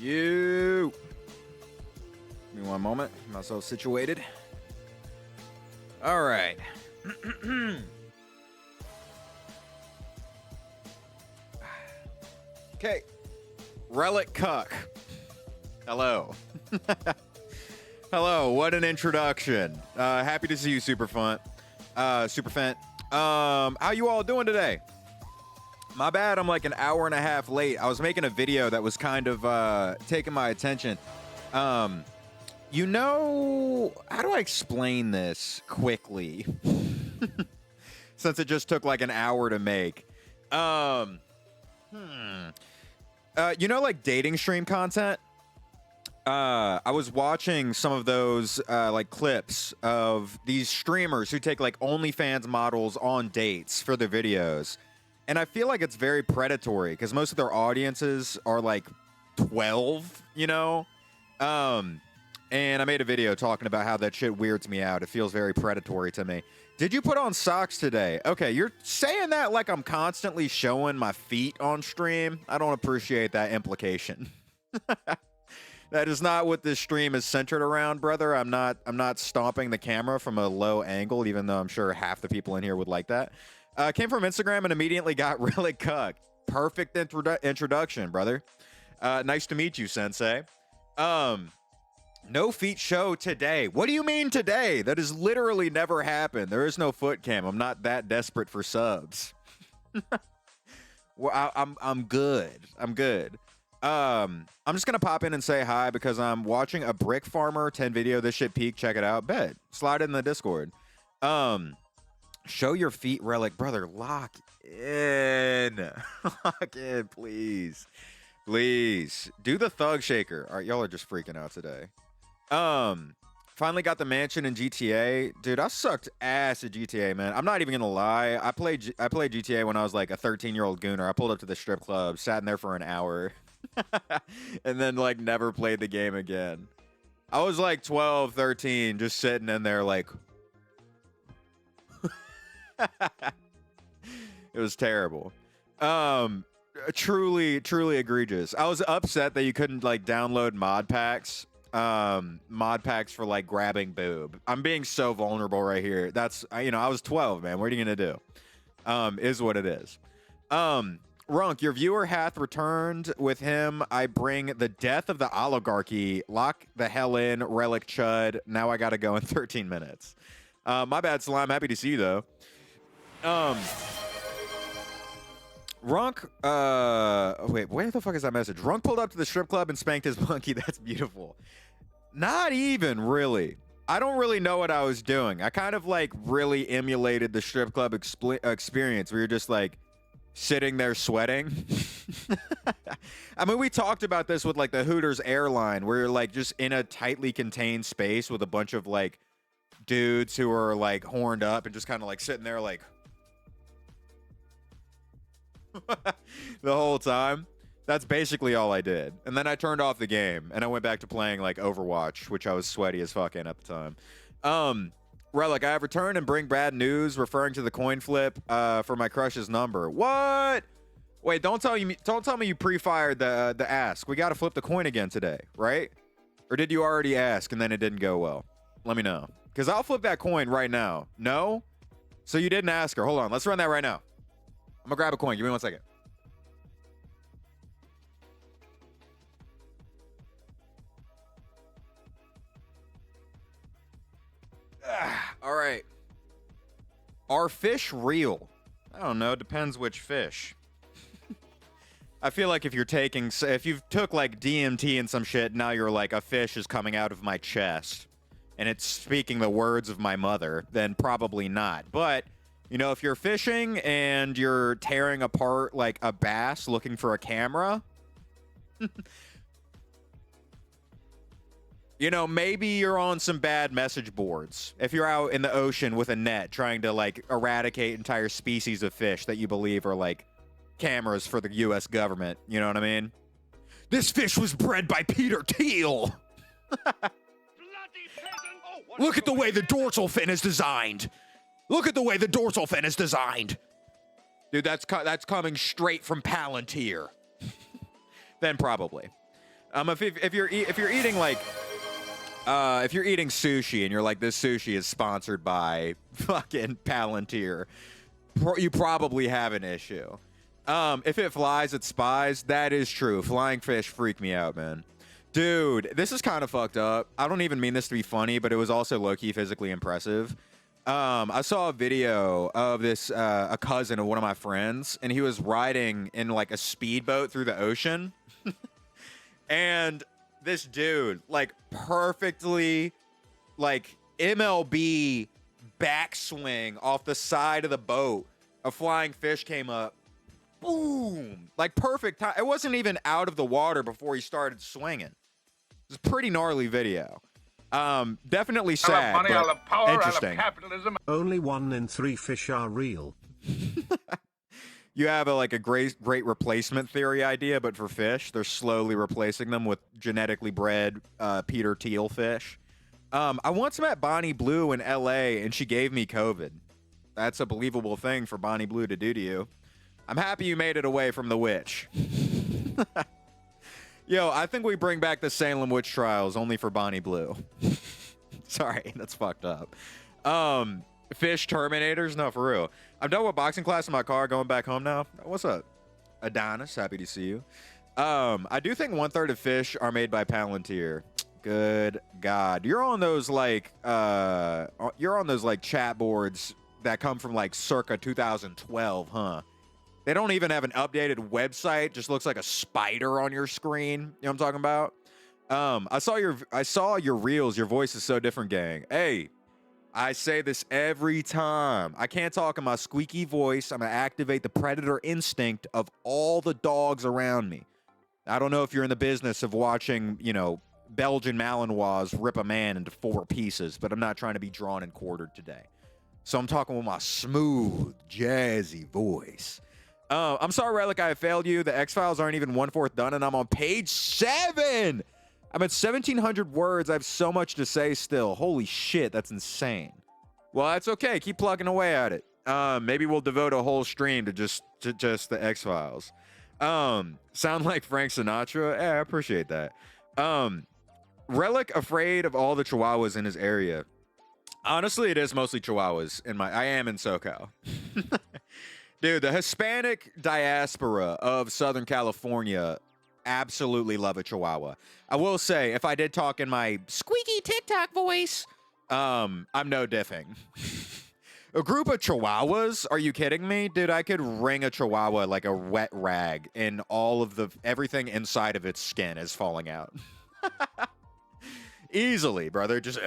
You. Give me one moment. Get myself situated. All right. Okay. Relic Cuck. Hello. Hello. What an introduction. Happy to see you, Superfant. Superfant. How you all doing today? My bad, I'm like an hour and a half late. I was making a video that was kind of taking my attention. You know, how do I explain this quickly? Since it just took like an hour to make. You know, like dating stream content? I was watching some of those like clips of these streamers who take like OnlyFans models on dates for their videos. And I feel like it's very predatory because most of their audiences are like 12, you know? And I made a video talking about how that shit weirds me out. It feels very predatory to me. Did you put on socks today? Okay, you're saying that like I'm constantly showing my feet on stream. I don't appreciate that implication. That is not what this stream is centered around, brother. I'm not stomping the camera from a low angle, even though I'm sure half the people in here would like that. Came from Instagram and immediately got really cucked. Perfect introduction, brother. Nice to meet you, Sensei. No feet show today. What do you mean today? That has literally never happened. There is no foot cam. I'm not that desperate for subs. Well, I'm good. I'm good. I'm just gonna pop in and say hi because I'm watching a Brick Farmer 10 video. This shit peak. Check it out. Bet. Slide it in the Discord. Show your feet, Relic. Brother, lock in. Lock in, please. Please. Do the thug shaker. All right, y'all are just freaking out today. Finally got the mansion in GTA. Dude, I sucked ass at GTA, man. I'm not even gonna lie. I played GTA when I was like a 13-year-old gooner. I pulled up to the strip club, sat in there for an hour, and then like never played the game again. I was like 12, 13, just sitting in there like... It was terrible. Truly egregious. I was upset that you couldn't like download mod packs for like grabbing boob. I'm being so vulnerable right here. That's, you know, I was 12, man. What are you gonna do? Is what it is. Runk, your viewer hath returned. With him I bring the death of the oligarchy. Lock the hell in, Relic Chud. Now I gotta go in 13 minutes. My bad, Slime. Happy to see you though. Runk, wait, where the fuck is that message? Runk pulled up to the strip club and spanked his monkey. That's beautiful. Not even, really. I don't really know what I was doing. I kind of, like, really emulated the strip club experience where you're just, like, sitting there sweating. I mean, we talked about this with, like, the Hooters airline where you're, like, just in a tightly contained space with a bunch of, like, dudes who are, like, horned up and just kind of, like, sitting there, like... the whole time. That's basically all I did. And then I turned off the game and I went back to playing like Overwatch, which I was sweaty as fuck in at the time. Relic, I have returned and bring bad news referring to the coin flip for my crush's number. What? Wait, don't tell me you pre-fired the ask. We got to flip the coin again today, right? Or did you already ask and then it didn't go well? Let me know. Because I'll flip that coin right now. No? So you didn't ask her. Hold on. Let's run that right now. I'm gonna grab a coin. Give me 1 second. All right. Are fish real? I don't know. Depends which fish. I feel like if you've took like DMT and some shit, now you're like, a fish is coming out of my chest and it's speaking the words of my mother, then probably not. But you know, if you're fishing and you're tearing apart like a bass looking for a camera, you know, maybe you're on some bad message boards. If you're out in the ocean with a net trying to like eradicate entire species of fish that you believe are like cameras for the US government, you know what I mean? This fish was bred by Peter Thiel. Look at the way the dorsal fin is designed. Look at the way the dorsal fin is designed. Dude, that's coming straight from Palantir. Then probably. If you're eating like if you're eating sushi and you're like, this sushi is sponsored by fucking Palantir, you probably have an issue. If it flies, it spies. That is true. Flying fish freak me out, man. Dude, this is kind of fucked up. I don't even mean this to be funny, but it was also low-key physically impressive. I saw a video of this, a cousin of one of my friends, and he was riding in like a speedboat through the ocean. And this dude, like perfectly, like MLB backswing off the side of the boat. A flying fish came up. Boom! Like perfect time. It wasn't even out of the water before he started swinging. It's a pretty gnarly video. Definitely sad, I love money, but I love power, interesting. I love capitalism. Only 1 in 3 fish are real. You have a great replacement theory idea, but for fish, they're slowly replacing them with genetically bred Peter Thiel fish. I once met Bonnie Blue in LA, and she gave me COVID. That's a believable thing for Bonnie Blue to do to you. I'm happy you made it away from the witch. Yo, I think we bring back the Salem witch trials only for Bonnie Blue. Sorry, that's fucked up. Fish Terminators? No, for real. I'm done with boxing class in my car, going back home now. What's up? Adonis, happy to see you. I do think 1/3 of fish are made by Palantir. Good God. You're on those like chat boards that come from like circa 2012, huh? They don't even have an updated website. Just looks like a spider on your screen. You know what I'm talking about? I saw your reels. Your voice is so different, gang. Hey, I say this every time. I can't talk in my squeaky voice. I'm gonna activate the predator instinct of all the dogs around me. I don't know if you're in the business of watching, you know, Belgian Malinois rip a man into 4 pieces, but I'm not trying to be drawn and quartered today. So I'm talking with my smooth, jazzy voice. I'm sorry, Relic, I have failed you. The X-Files aren't even 1/4 done, and I'm on page 7. I'm at 1,700 words. I have so much to say still. Holy shit, that's insane. Well, that's okay. Keep plugging away at it. Maybe we'll devote a whole stream to just the X-Files. Sound like Frank Sinatra? Yeah, I appreciate that. Relic afraid of all the Chihuahuas in his area. Honestly, it is mostly Chihuahuas. I am in SoCal. Dude, the Hispanic diaspora of Southern California absolutely love a Chihuahua. I will say, if I did talk in my squeaky TikTok voice, I'm no diffing. A group of Chihuahuas? Are you kidding me? Dude, I could wring a Chihuahua like a wet rag and everything inside of its skin is falling out. Easily, brother. Just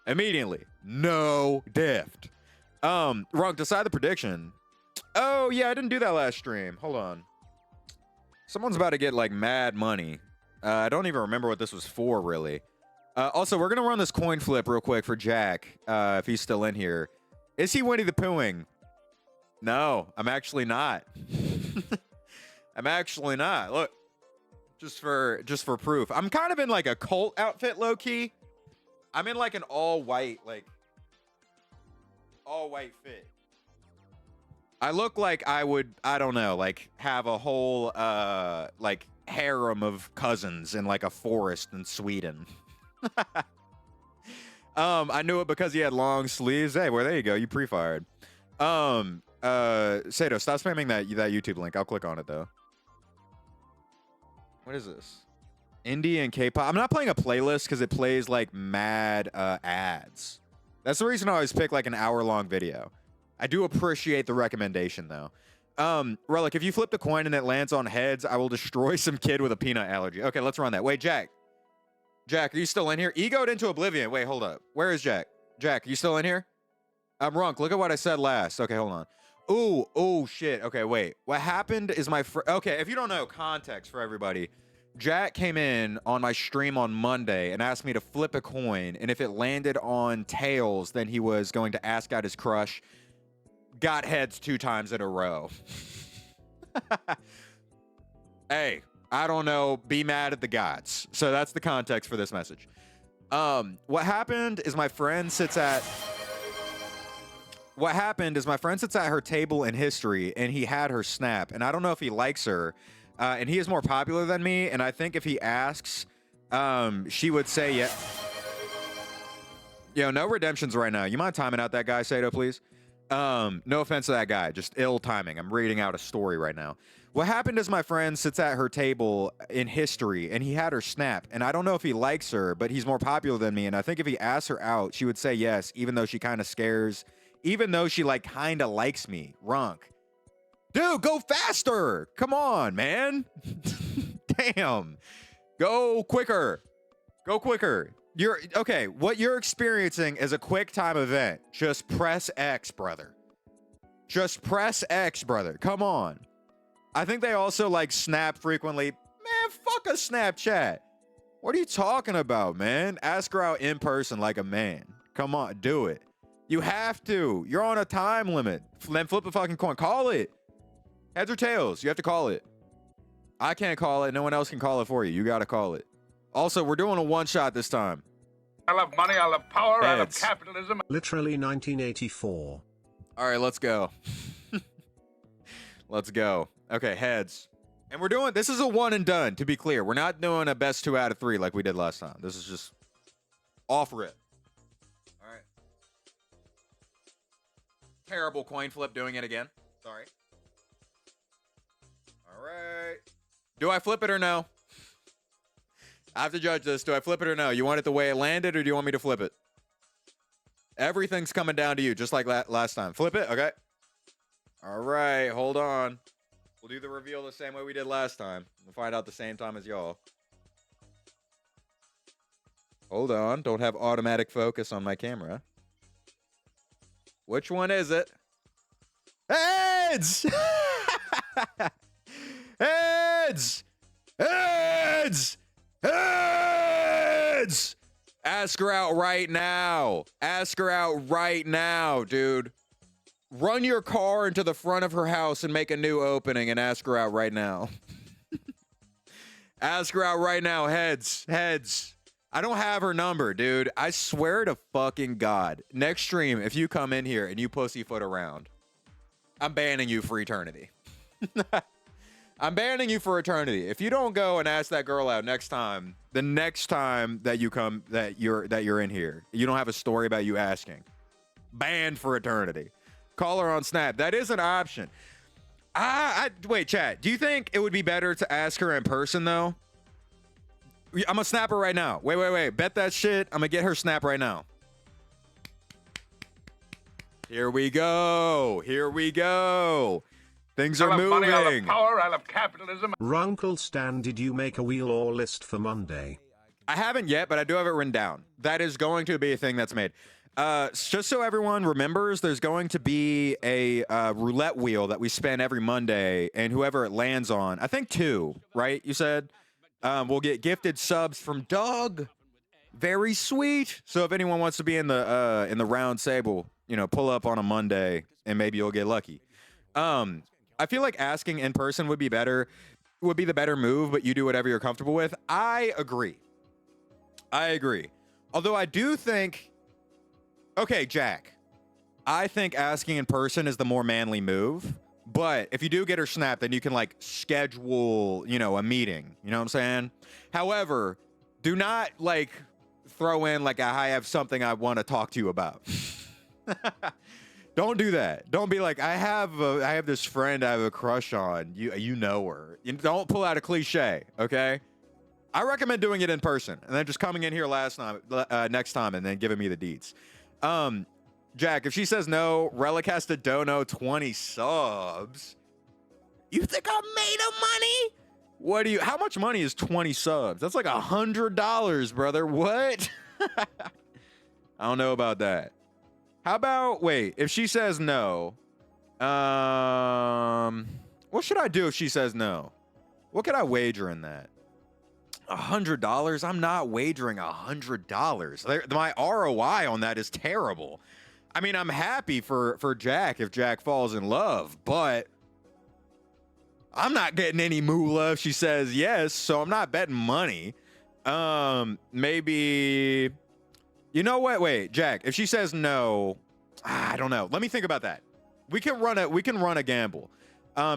immediately. No dift. Runk, decide the prediction. Oh, yeah, I didn't do that last stream. Hold on. Someone's about to get, like, mad money. I don't even remember what this was for, really. Also, we're going to run this coin flip real quick for Jack, if he's still in here. Is he Winnie the Poohing? No, I'm actually not. I'm actually not. Look, just for proof. I'm kind of in, like, a cult outfit, low-key. I'm in, like, an all-white fit. I look like I would, I don't know, like have a whole like harem of cousins in like a forest in Sweden. I knew it because he had long sleeves. Hey, well, there you go. You pre-fired. Sato, stop spamming that YouTube link. I'll click on it though. What is this? Indie and K-pop. I'm not playing a playlist because it plays like mad ads. That's the reason I always pick like an hour-long video. I do appreciate the recommendation, though. Relic, if you flip the coin and it lands on heads, I will destroy some kid with a peanut allergy. Okay, let's run that. Wait, Jack. Jack, are you still in here? Egoed into oblivion. Wait, hold up. Where is Jack? Jack, are you still in here? Runk, look at what I said last. Okay, hold on. Ooh, shit. Okay, wait. What happened is okay, if you don't know context for everybody, Jack came in on my stream on Monday and asked me to flip a coin, and if it landed on tails, then he was going to ask out his crush. Got heads 2 times in a row. Hey, I don't know. Be mad at the gods. So that's the context for this message. What happened is my friend sits at her table in history, and he had her snap. And I don't know if he likes her, and he is more popular than me. And I think if he asks, she would say yeah. Yo, no redemptions right now. You mind timing out that guy, Sato, please? No offense to that guy, just ill timing. I'm reading out a story right now. What happened is my friend sits at her table in history, and he had her snap. And I don't know if he likes her, but he's more popular than me. And I think if he asks her out, she would say yes, even though she kind of scares, even though she like kind of likes me. Runk. Dude, go faster. Come on, man. Damn. Go quicker. Go quicker. You're okay. What you're experiencing is a quick time event. Just press X, brother. Just press X, brother. Come on. I think they also like snap frequently. Man, fuck a Snapchat. What are you talking about, man? Ask her out in person like a man. Come on, do it. You have to. You're on a time limit. Then flip a fucking coin. Call it. Heads or tails. You have to call it. I can't call it. No one else can call it for you. You got to call it. Also, we're doing a one shot this time. I love money, I love power, I love Heads. capitalism. Literally 1984. All right, let's go. Let's go. Okay, heads. And we're doing, this is a one and done, to be clear. We're not doing a best 2 out of 3 like we did last time. This is just off rip. All right. Terrible coin flip doing it again. Sorry. All right. Do I flip it or no? I have to judge this. Do I flip it or no? You want it the way it landed, or do you want me to flip it? Everything's coming down to you, just like last time. Flip it? Okay. All right. Hold on. We'll do the reveal the same way we did last time. We'll find out the same time as y'all. Hold on. Don't have automatic focus on my camera. Which one is it? Heads! Heads! Heads! Heads! Ask her out right now. Ask her out right now, dude. Run your car into the front of her house and make a new opening and ask her out right now. Ask her out right now. Heads. Heads. I don't have her number, dude. I swear to fucking God. Next stream, if you come in here and you pussyfoot around, I'm banning you for eternity. I'm banning you for eternity. If you don't go and ask that girl out next time, the next time that you come, that you're in here, you don't have a story about you asking. Banned for eternity. Call her on Snap. That is an option. Wait, chat. Do you think it would be better to ask her in person though? I'm gonna snap her right now. Wait. Bet that shit. I'm gonna get her Snap right now. Here we go. Here we go. Things are I love moving. money, I love power, I love capitalism. Runkle Stan, did you make a wheel or list for Monday? I haven't yet, but I do have it written down. That is going to be a thing that's made. Just so everyone remembers, there's going to be a roulette wheel that we spin every Monday, and whoever it lands on, I think 2, right? You said we'll get gifted subs from Doug. Very sweet. So if anyone wants to be in the round table, pull up on a Monday, and maybe you'll get lucky. I feel like asking in person would be better, would be the better move, but you do whatever you're comfortable with. I agree. Although I do think, okay, Jack, I think asking in person is the more manly move. But if you do get her Snap, then you can like schedule, a meeting. You know what I'm saying? However, do not like throw in like I have something I want to talk to you about. Don't do that. Don't be like, I have this friend I have a crush on. You know her. Don't pull out a cliche, okay? I recommend doing it in person and then just coming in here next time and then giving me the deets. Jack, if she says no, Relic has to dono 20 subs. You think I made her money? How much money is 20 subs? That's like $100, brother. What? I don't know about that. How about, wait, if she says no, what should I do if she says no? What could I wager in that? $100? I'm not wagering $100. My ROI on that is terrible. I mean, I'm happy for Jack if Jack falls in love, but I'm not getting any moolah if she says yes, so I'm not betting money. Maybe... You know what? Wait, Jack, if she says no, I don't know. Let me think about that. We can run a gamble.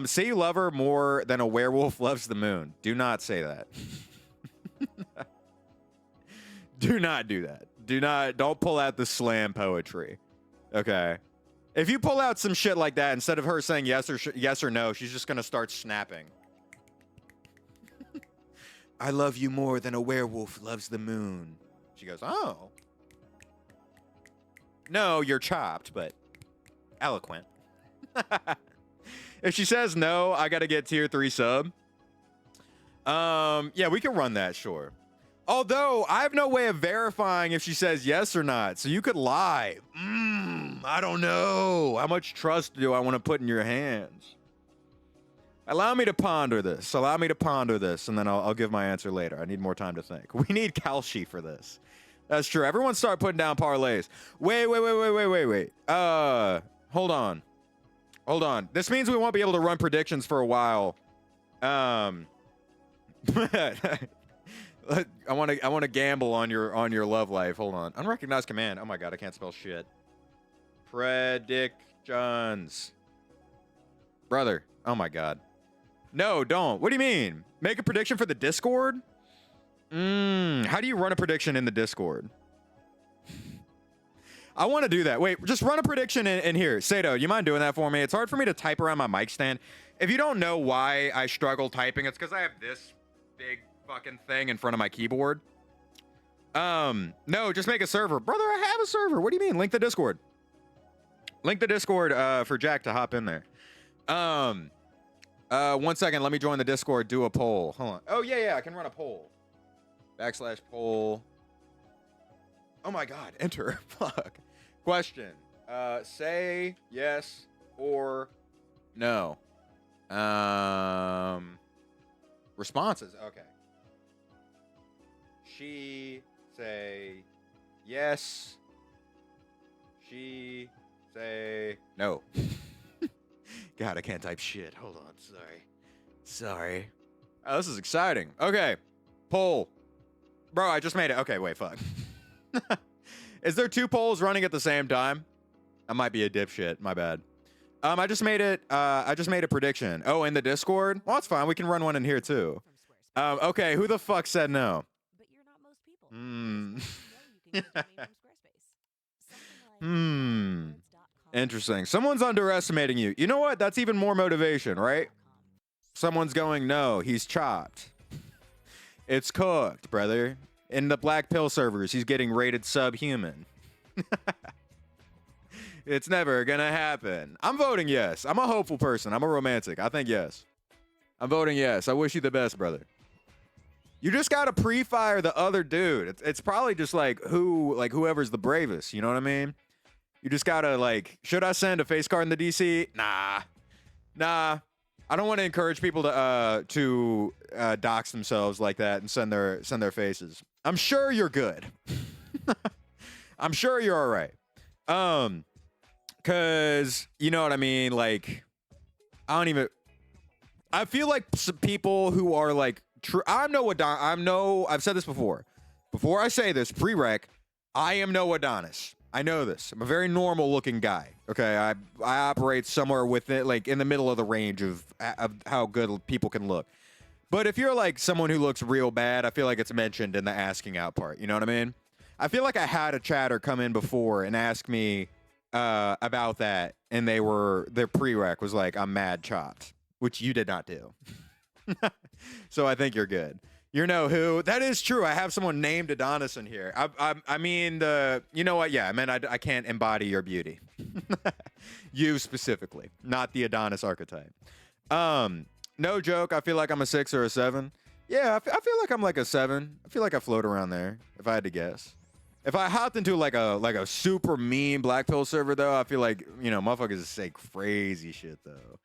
Say you love her more than a werewolf loves the moon. Do not say that. Do not do that. Don't pull out the slam poetry. Okay. If you pull out some shit like that, instead of her saying yes or no, she's just gonna start snapping. I love you more than a werewolf loves the moon. She goes, oh. No, you're chopped, but eloquent. If she says no, I gotta get tier 3 sub. Yeah, we can run that, sure. Although, I have no way of verifying if she says yes or not, so you could lie. I don't know. How much trust do I want to put in your hands? Allow me to ponder this. And then I'll give my answer later. I need more time to think. We need Kalshi for this. That's true. Everyone start putting down parlays. Wait. Hold on. This means we won't be able to run predictions for a while. I want to gamble on your love life. Hold on. Unrecognized command. Oh my god, I can't spell shit. Predictions. Brother. Oh my god. No, don't. What do you mean? Make a prediction for the Discord? How do you run a prediction in the Discord? I want to do that. Wait, just run a prediction in here. Sato, you mind doing that for me? It's hard for me to type around my mic stand. If you don't know why I struggle typing, it's because I have this big fucking thing in front of my keyboard. No, just make a server. Brother, I have a server. What do you mean? Link the Discord. Link the Discord for Jack to hop in there. 1 second. Let me join the Discord. Do a poll. Hold on. Oh, yeah. I can run a poll. /poll. Oh, my God. Enter. Fuck. Question. Say yes or no. Responses. Okay. She say yes. She say no. God, I can't type shit. Hold on. Sorry. Oh, this is exciting. Okay. Poll. Bro, I just made it. Okay, wait, fuck. Is there 2 polls running at the same time? I might be a dipshit. My bad. I just made it. I just made a prediction. Oh, in the Discord? Well, that's fine. We can run one in here too. Okay, who the fuck said no? But you're not most people. Interesting. Someone's underestimating you. You know what? That's even more motivation, right? Someone's going, no, he's chopped. It's cooked, brother. In the black pill servers, he's getting rated subhuman. It's never gonna happen. I'm voting yes. I'm a hopeful person. I'm a romantic. I think yes. I'm voting yes. I wish you the best, brother. You just gotta pre-fire the other dude. It's probably just whoever's the bravest. You know what I mean? You just gotta should I send a face card in the DC? Nah. I don't want to encourage people to dox themselves like that and send their faces. I'm sure you're good. I'm sure you're all right. Cause you know what I mean? I feel like some people who are I've said this before. Before I say this, prereq, I am no Adonis. I know this. I'm a very normal looking guy. Okay. I operate somewhere within, in the middle of the range of how good people can look. But if you're someone who looks real bad, I feel like it's mentioned in the asking out part. You know what I mean? I feel like I had a chatter come in before and ask me about that, and their prereq was I'm mad chopped, which you did not do. So I think you're good. You know who? That is true. I have someone named Adonis in here. I mean you know what? Yeah, I mean I can't embody your beauty. You specifically, not the Adonis archetype. No joke. I feel like I'm a 6 or a 7. Yeah, I feel like I'm a 7. I feel like I float around there. If I had to guess. If I hopped into a super mean black pill server though, I feel like motherfuckers say crazy shit though.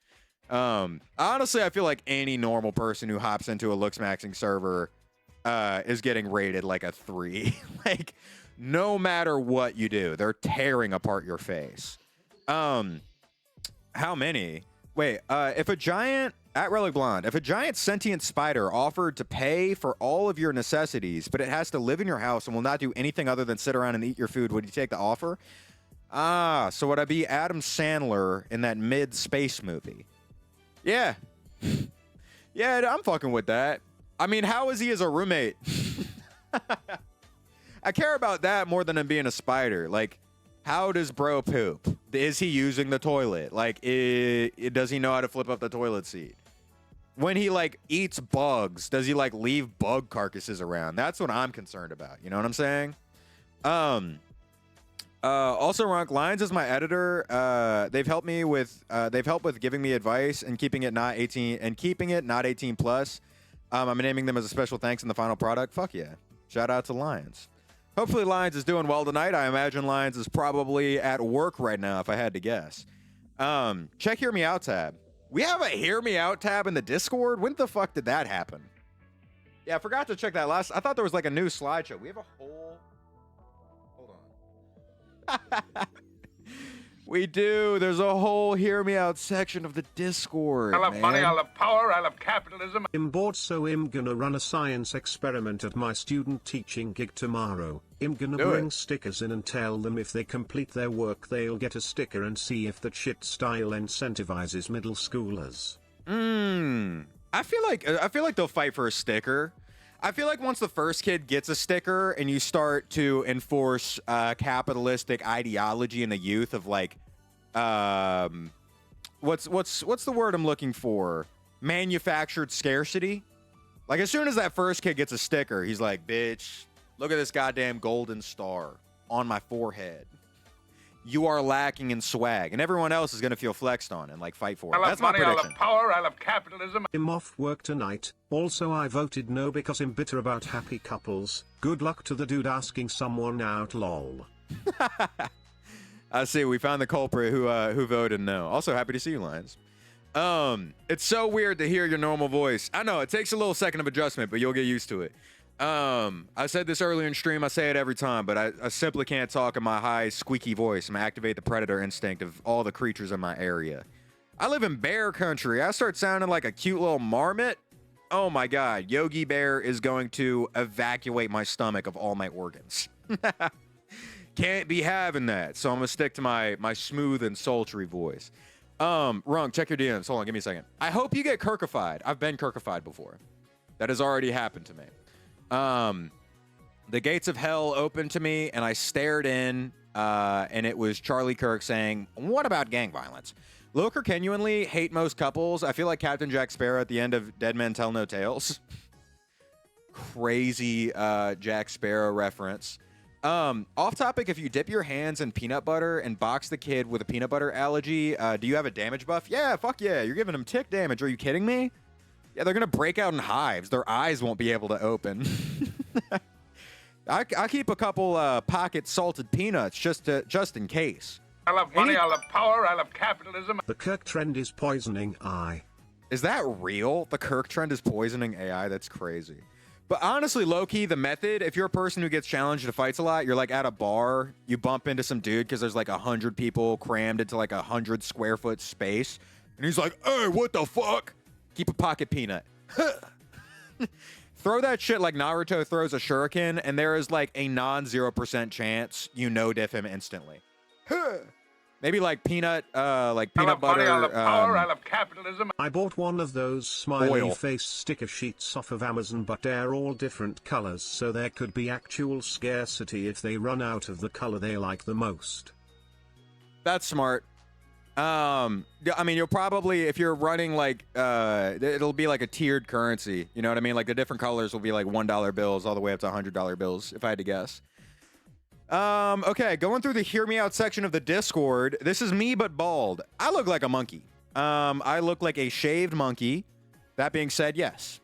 Honestly, I feel like any normal person who hops into a looks maxing server is getting rated a 3. No matter what you do, they're tearing apart your face. How many? Wait, if a giant sentient spider offered to pay for all of your necessities, but it has to live in your house and will not do anything other than sit around and eat your food, would you take the offer? So would I be Adam Sandler in that mid-space movie? Yeah. Yeah, I'm fucking with that. I mean, how is he as a roommate? I care about that more than him being a spider. Like, how does bro poop? Is he using the toilet? Like, does he know how to flip up the toilet seat? When he, like, eats bugs, does he, like, leave bug carcasses around? That's what I'm concerned about. You know what I'm saying? Also, Ronk, Lions is my editor. They've helped with giving me advice and keeping it not 18 plus. I'm naming them as a special thanks in the final product. Fuck yeah. Shout out to Lions. Hopefully Lions is doing well tonight. I imagine Lions is probably at work right now, if I had to guess. Check Hear Me Out tab. We have a Hear Me Out tab in the Discord? When the fuck did that happen? Yeah, I forgot to check that last. I thought there was like a new slideshow. We have a whole... Hold on. We do. There's a whole Hear Me Out section of the Discord. I love money, I love power, I love capitalism. I'm bored, so I'm gonna run a science experiment at my student teaching gig tomorrow. I'm gonna bring stickers in and tell them if they complete their work they'll get a sticker and see if that shit style incentivizes middle schoolers. I feel like they'll fight for a sticker. I feel like once the first kid gets a sticker and you start to enforce capitalistic ideology in the youth of like, what's the word I'm looking for? Manufactured scarcity. Like as soon as that first kid gets a sticker, he's like, bitch, look at this goddamn golden star on my forehead. You are lacking in swag, and everyone else is gonna feel flexed on and like fight for it. I love That's money, my I prediction. love power, I love capitalism. I'm off work tonight. Also, I voted no because I'm bitter about happy couples. Good luck to the dude asking someone out, lol. I see. We found the culprit who voted no. Also, happy to see you, Lions. It's so weird to hear your normal voice. I know it takes a little second of adjustment, but you'll get used to it. I said this earlier in stream. I say it every time, but I simply can't talk in my high, squeaky voice. I'm gonna activate the predator instinct of all the creatures in my area. I live in bear country. I start sounding like a cute little marmot. Oh my god, Yogi Bear is going to evacuate my stomach of all my organs. Can't be having that. So I'm gonna stick to my smooth and sultry voice. Rung, check your DMs. Hold on, give me a second. I hope you get Kirkified. I've been Kirkified before. That has already happened to me. The gates of hell opened to me, and I stared in, and it was Charlie Kirk saying, "What about gang violence?" Loker genuinely hate most couples. I feel like Captain Jack Sparrow at the end of Dead Men Tell No Tales. Crazy Jack Sparrow reference. Off topic, if you dip your hands in peanut butter and box the kid with a peanut butter allergy, do you have a damage buff? Yeah, fuck yeah. You're giving them tick damage. Are you kidding me? Yeah, they're going to break out in hives. Their eyes won't be able to open. I keep a couple pocket salted peanuts just in case. I love money, I love power, I love capitalism. The Kirk trend is poisoning AI. Is that real? The Kirk trend is poisoning AI? That's crazy. But honestly, low-key, the method, if you're a person who gets challenged to fights a lot, you're like at a bar, you bump into some dude because there's like 100 people crammed into like 100 square foot space. And he's like, hey, what the fuck? Keep a pocket peanut. Throw that shit like Naruto throws a shuriken, and there is like a non-0% chance you no-diff him instantly. Maybe like peanut butter. I love money, I love power, I love capitalism. I bought one of those smiley face sticker sheets off of Amazon, but they're all different colors, so there could be actual scarcity if they run out of the color they like the most. That's smart. I mean, you'll probably, if you're running like, it'll be like a tiered currency. You know what I mean? Like the different colors will be like $1 bills all the way up to $100 bills, if I had to guess. Okay, going through the Hear Me Out section of the Discord. This is me, but bald. I look like a monkey. I look like a shaved monkey. That being said, yes.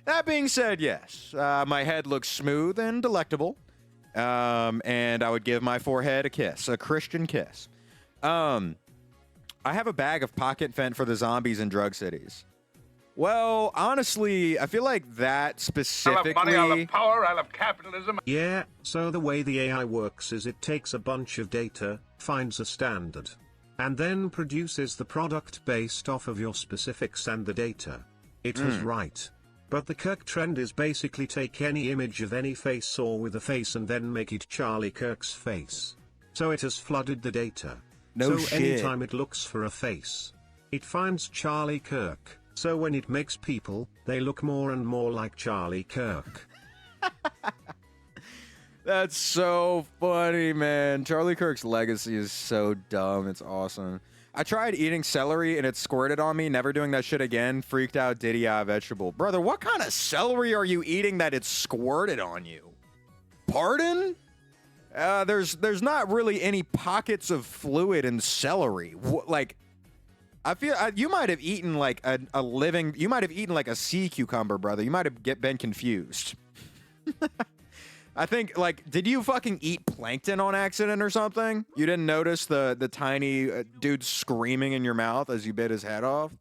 That being said, yes. My head looks smooth and delectable. And I would give my forehead a kiss, a Christian kiss. I have a bag of pocket fent for the zombies in drug cities. Well, honestly, I feel like that specifically... I love money, I love power, I love capitalism. Yeah, so the way the AI works is it takes a bunch of data, finds a standard, and then produces the product based off of your specifics and the data. It was right. But the Kirk trend is basically take any image of any face or with a face and then make it Charlie Kirk's face. So it has flooded the data. No so shit. anytime it looks for a face, it finds Charlie Kirk. So when it makes people, they look more and more like Charlie Kirk. That's so funny, man. Charlie Kirk's legacy is so dumb. It's awesome. I tried eating celery and it squirted on me. Never doing that shit again. Freaked out. Diddy vegetable. Brother, what kind of celery are you eating that it squirted on you? Pardon? There's not really any pockets of fluid in celery. Like, I feel you might have eaten like a living. You might have eaten like a sea cucumber, brother. You might have been confused. I think, like, did you fucking eat plankton on accident or something? You didn't notice the tiny dude screaming in your mouth as you bit his head off?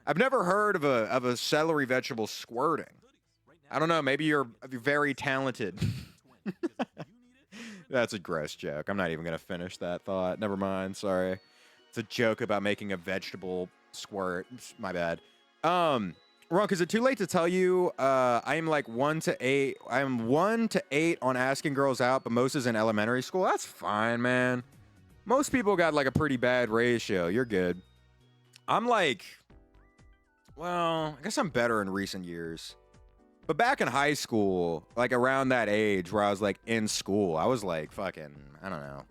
I've never heard of a celery vegetable squirting. I don't know. Maybe you're very talented. That's a gross joke. I'm not even going to finish that thought. Never mind. Sorry. It's a joke about making a vegetable squirt. My bad. Ronk, is it too late to tell you I am like 1 to 8? I am 1 to 8 on asking girls out, but most is in elementary school. That's fine, man. Most people got like a pretty bad ratio. You're good. I'm like, well, I guess I'm better in recent years. But back in high school, like around that age where I was like in school, I was like fucking, I don't know,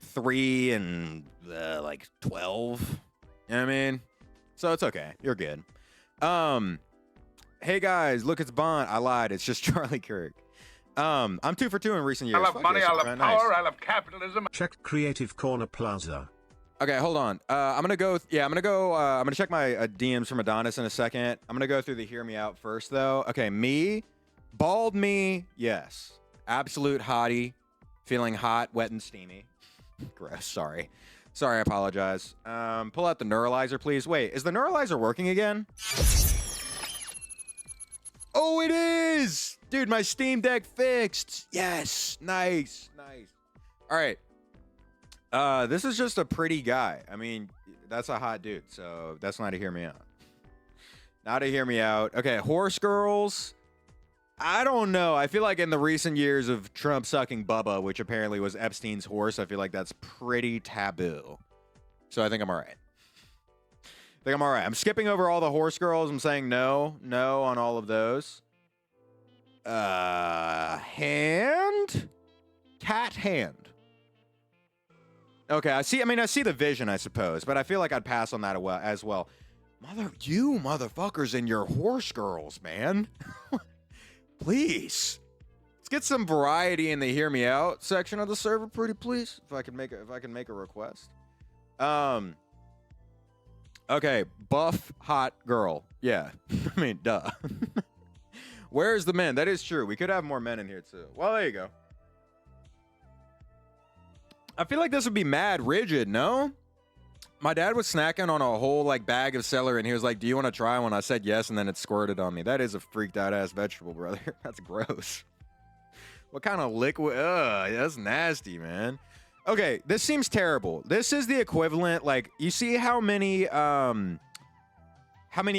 3 and like 12. You know what I mean? So it's okay. You're good. Hey guys, look, it's Bond. I lied. It's just Charlie Kirk. I'm 2 for 2 in recent years. I love money, I love power, I love capitalism. Check Creative Corner Plaza. Okay, hold on. I'm gonna go. I'm gonna check my DMs from Adonis in a second. I'm gonna go through the hear me out first, though. Okay, me, bald me, yes, absolute hottie, feeling hot, wet, and steamy. Gross. Sorry, I apologize. Pull out the neuralizer, please. Wait, is the neuralizer working again? Oh, it is, dude. My Steam Deck fixed. Yes, nice. All right. This is just a pretty guy. I mean, that's a hot dude, so that's not a hear me out. Not a hear me out. Okay, horse girls. I don't know. I feel like in the recent years of Trump sucking Bubba, which apparently was Epstein's horse, I feel like that's pretty taboo. So I think I'm all right. I'm skipping over all the horse girls. I'm saying no on all of those. Hand? Cat hand. Okay, I see the vision, I suppose, but I feel like I'd pass on that as well. You motherfuckers and your horse girls, man. Please. Let's get some variety in the hear me out section of the server, pretty please. If I can make a request. Okay, buff hot girl. Yeah. I mean, duh. Where's the men? That is true. We could have more men in here too. Well, there you go. I feel like this would be mad rigid, no? My dad was snacking on a whole like bag of celery and he was like, do you want to try one? I said yes, and then it squirted on me. That is a freaked out ass vegetable, brother. That's gross. What kind of liquid? Ugh, that's nasty, man. Okay, this seems terrible. This is the equivalent, like, you see how many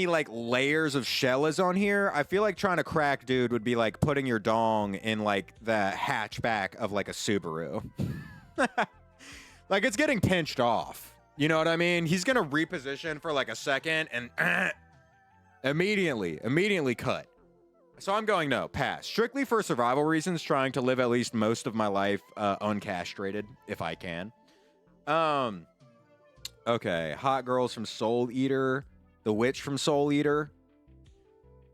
like layers of shell is on here? I feel like trying to crack dude would be like putting your dong in like the hatchback of like a Subaru. Like, it's getting pinched off. You know what I mean? He's gonna reposition for like a second and immediately cut. So I'm going no, pass. Strictly for survival reasons, trying to live at least most of my life uncastrated, if I can. Okay, hot girls from Soul Eater. The witch from Soul Eater.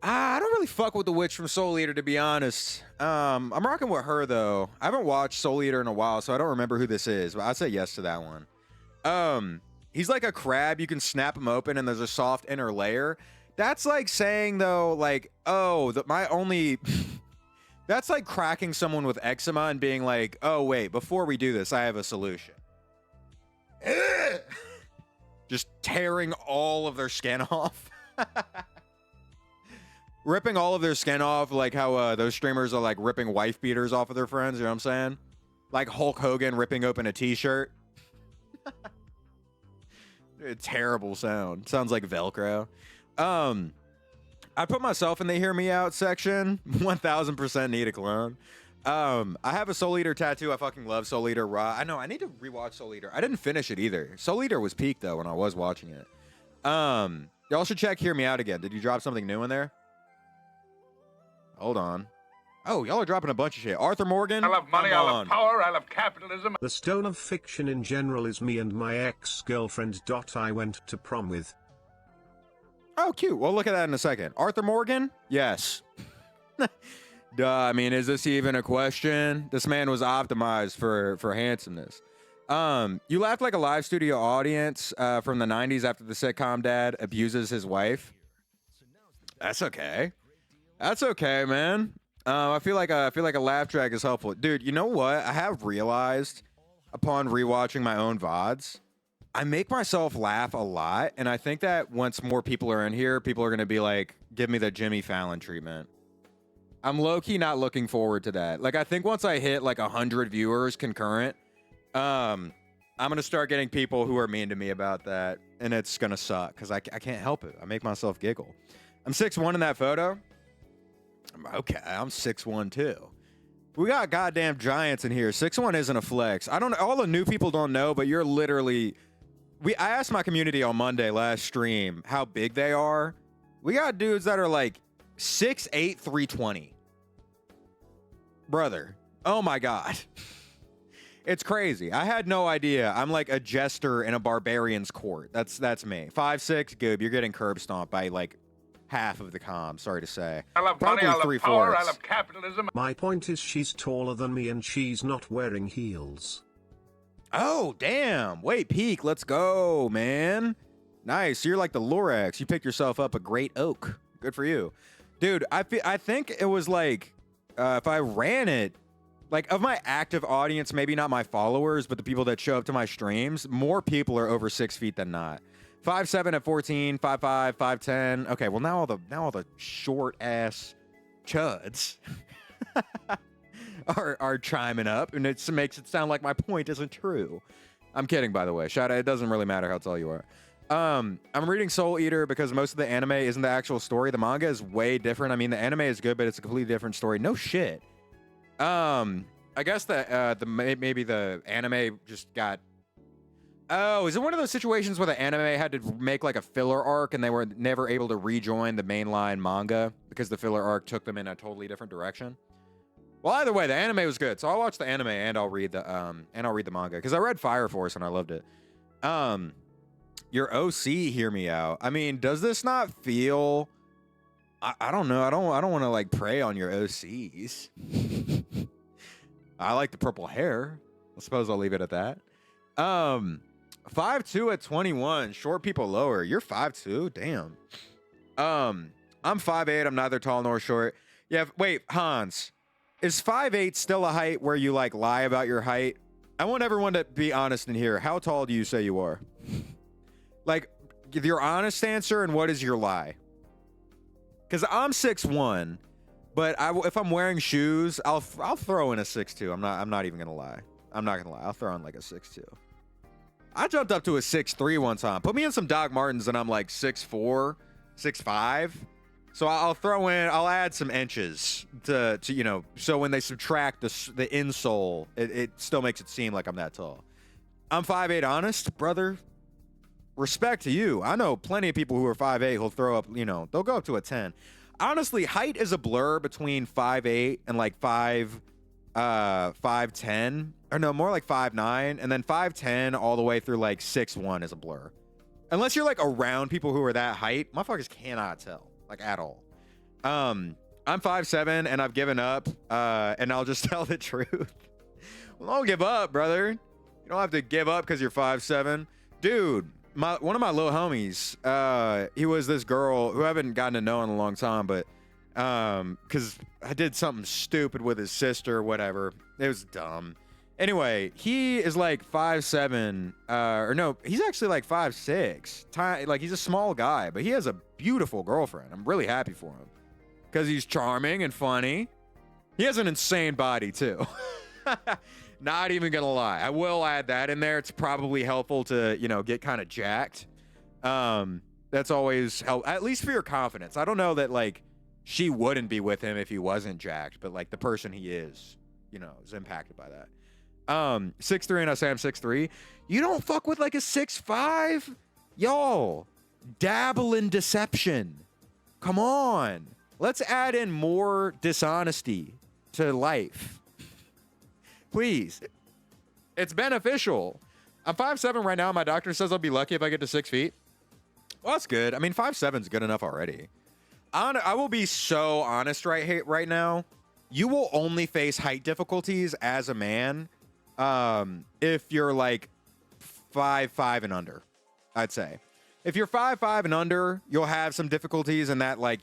I don't really fuck with the witch from Soul Eater, to be honest. I'm rocking with her, though. I haven't watched Soul Eater in a while, so I don't remember who this is, but I'd say yes to that one. He's like a crab. You can snap him open, and there's a soft inner layer. That's like saying, though, like, oh, that's like cracking someone with eczema and being like, oh, wait, before we do this, I have a solution. Just tearing all of their skin off. Ripping all of their skin off, like how those streamers are like ripping wife beaters off of their friends, you know what I'm saying? Like Hulk Hogan ripping open a t-shirt. A terrible sound. Sounds like Velcro. I put myself in the hear me out section. 1000% need a clone. I have a Soul Eater tattoo. I fucking love Soul Eater Raw. I know. I need to rewatch Soul Eater. I didn't finish it either. Soul Eater was peak though when I was watching it. Y'all should check Hear Me Out again. Did you drop something new in there? Hold on. Oh, y'all are dropping a bunch of shit. Arthur Morgan. I love money, I love power, I love capitalism. The stone of fiction in general is me and my ex-girlfriend. I went to prom with. Oh, cute. We'll look at that in a second. Arthur Morgan? Yes. Duh, I mean, is this even a question? This man was optimized for handsomeness. You laughed like a live studio audience from the 90s after the sitcom dad abuses his wife. That's okay. That's okay, man. I feel like a laugh track is helpful. Dude, you know what? I have realized upon rewatching my own VODs, I make myself laugh a lot, and I think that once more people are in here, people are going to be like, give me the Jimmy Fallon treatment. I'm low-key not looking forward to that. Like, I think once I hit like 100 viewers concurrent, I'm going to start getting people who are mean to me about that, and it's going to suck because I can't help it. I make myself giggle. I'm 6'1" in that photo. Okay, I'm 6'1" too. We got goddamn giants in here. 6'1" isn't a flex. I don't know. All the new people don't know, but you're literally... I asked my community on Monday last stream how big they are. We got dudes that are like 6'8", 320. Brother. Oh my God. It's crazy. I had no idea. I'm like a jester in a barbarian's court. That's me. 5'6", Goob, you're getting curb stomped by like half of the comm, sorry to say. I love probably money, I love 3/4. power, I love capitalism. My point is she's taller than me and she's not wearing heels. Oh, damn. Wait, Peak, let's go, man. Nice. You're like the Lorax. You picked yourself up a great oak. Good for you. Dude, I think it was like, if I ran it, like of my active audience, maybe not my followers, but the people that show up to my streams, more people are over 6 feet than not. 5'7" at 14, 5'5", 5'10". Okay, well now all the short ass chuds are chiming up, and it makes it sound like my point isn't true. I'm kidding, by the way. Shout out, it doesn't really matter how tall you are. I'm reading Soul Eater because most of the anime isn't the actual story. The manga is way different. I mean, the anime is good, but it's a completely different story. No shit. I guess that maybe the anime just got... Oh, is it one of those situations where the anime had to make like a filler arc and they were never able to rejoin the mainline manga because the filler arc took them in a totally different direction? Well, either way, the anime was good, so I'll watch the anime and I'll read the manga because I read Fire Force and I loved it. Your OC, hear me out. I mean, does this not feel? I don't know. I don't want to like prey on your OCs. I like the purple hair. I suppose I'll leave it at that. 5'2" at 21. Short people lower. You're 5'2". Damn. I'm 5'8". I'm neither tall nor short. Yeah. Wait, Hans. Is 5'8" still a height where you like lie about your height? I want everyone to be honest in here. How tall do you say you are? Like, give your honest answer and what is your lie? Because I'm 6'1", but if I'm wearing shoes, I'll throw in a 6'2". I'm not even gonna lie. I'm not gonna lie. I'll throw in like a 6'2". I jumped up to a 6'3" one time. Put me in some Doc Martens and I'm like 6'4", 6'5". So I'll add some inches to you know, so when they subtract the insole, it still makes it seem like I'm that tall. I'm 5'8", honest, brother. Respect to you. I know plenty of people who are 5'8" who'll throw up, you know, they'll go up to a 10. Honestly, height is a blur between 5'8" and like 5'10", or no, more like 5'9", and then 5'10" all the way through like 6'1" is a blur. Unless you're like around people who are that height, motherfuckers cannot tell, like at all. I'm 5'7" and I've given up, and I'll just tell the truth. Well, don't give up, brother. You don't have to give up because you're 5'7". Dude, one of my little homies, he was this girl who I haven't gotten to know in a long time, but because I did something stupid with his sister or whatever. It was dumb. Anyway, he is like 5'7", or no, he's actually like 5'6". Like, he's a small guy, but he has a beautiful girlfriend. I'm really happy for him because he's charming and funny. He has an insane body too. Not even gonna lie. I will add that in there. It's probably helpful to, you know, get kind of jacked. That's always help, at least for your confidence. I don't know that like she wouldn't be with him if he wasn't jacked, but like the person he is is impacted by that. 6'3", and I say I'm 6'3". You don't fuck with like a 6'5"? Y'all, dabble in deception. Come on. Let's add in more dishonesty to life. Please. It's beneficial. I'm 5'7" right now. My doctor says I'll be lucky if I get to 6 feet. Well, that's good. I mean, 5'7's good enough already. I will be so honest right now. You will only face height difficulties as a man if you're like 5'5" and under, I'd say. If you're 5'5" and under, you'll have some difficulties in that, like,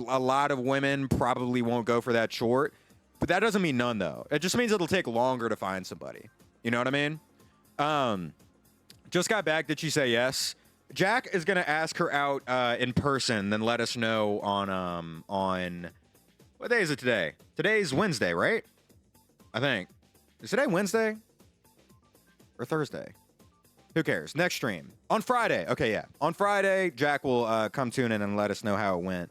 a lot of women probably won't go for that short. But that doesn't mean none, though. It just means it'll take longer to find somebody. You know what I mean? Just got back. Did she say yes? Jack is going to ask her out in person, then let us know on what day is it today? Today's Wednesday, right? I think. Is today Wednesday? Or Thursday? Who cares? Next stream. On Friday. Okay, yeah. On Friday, Jack will come tune in and let us know how it went.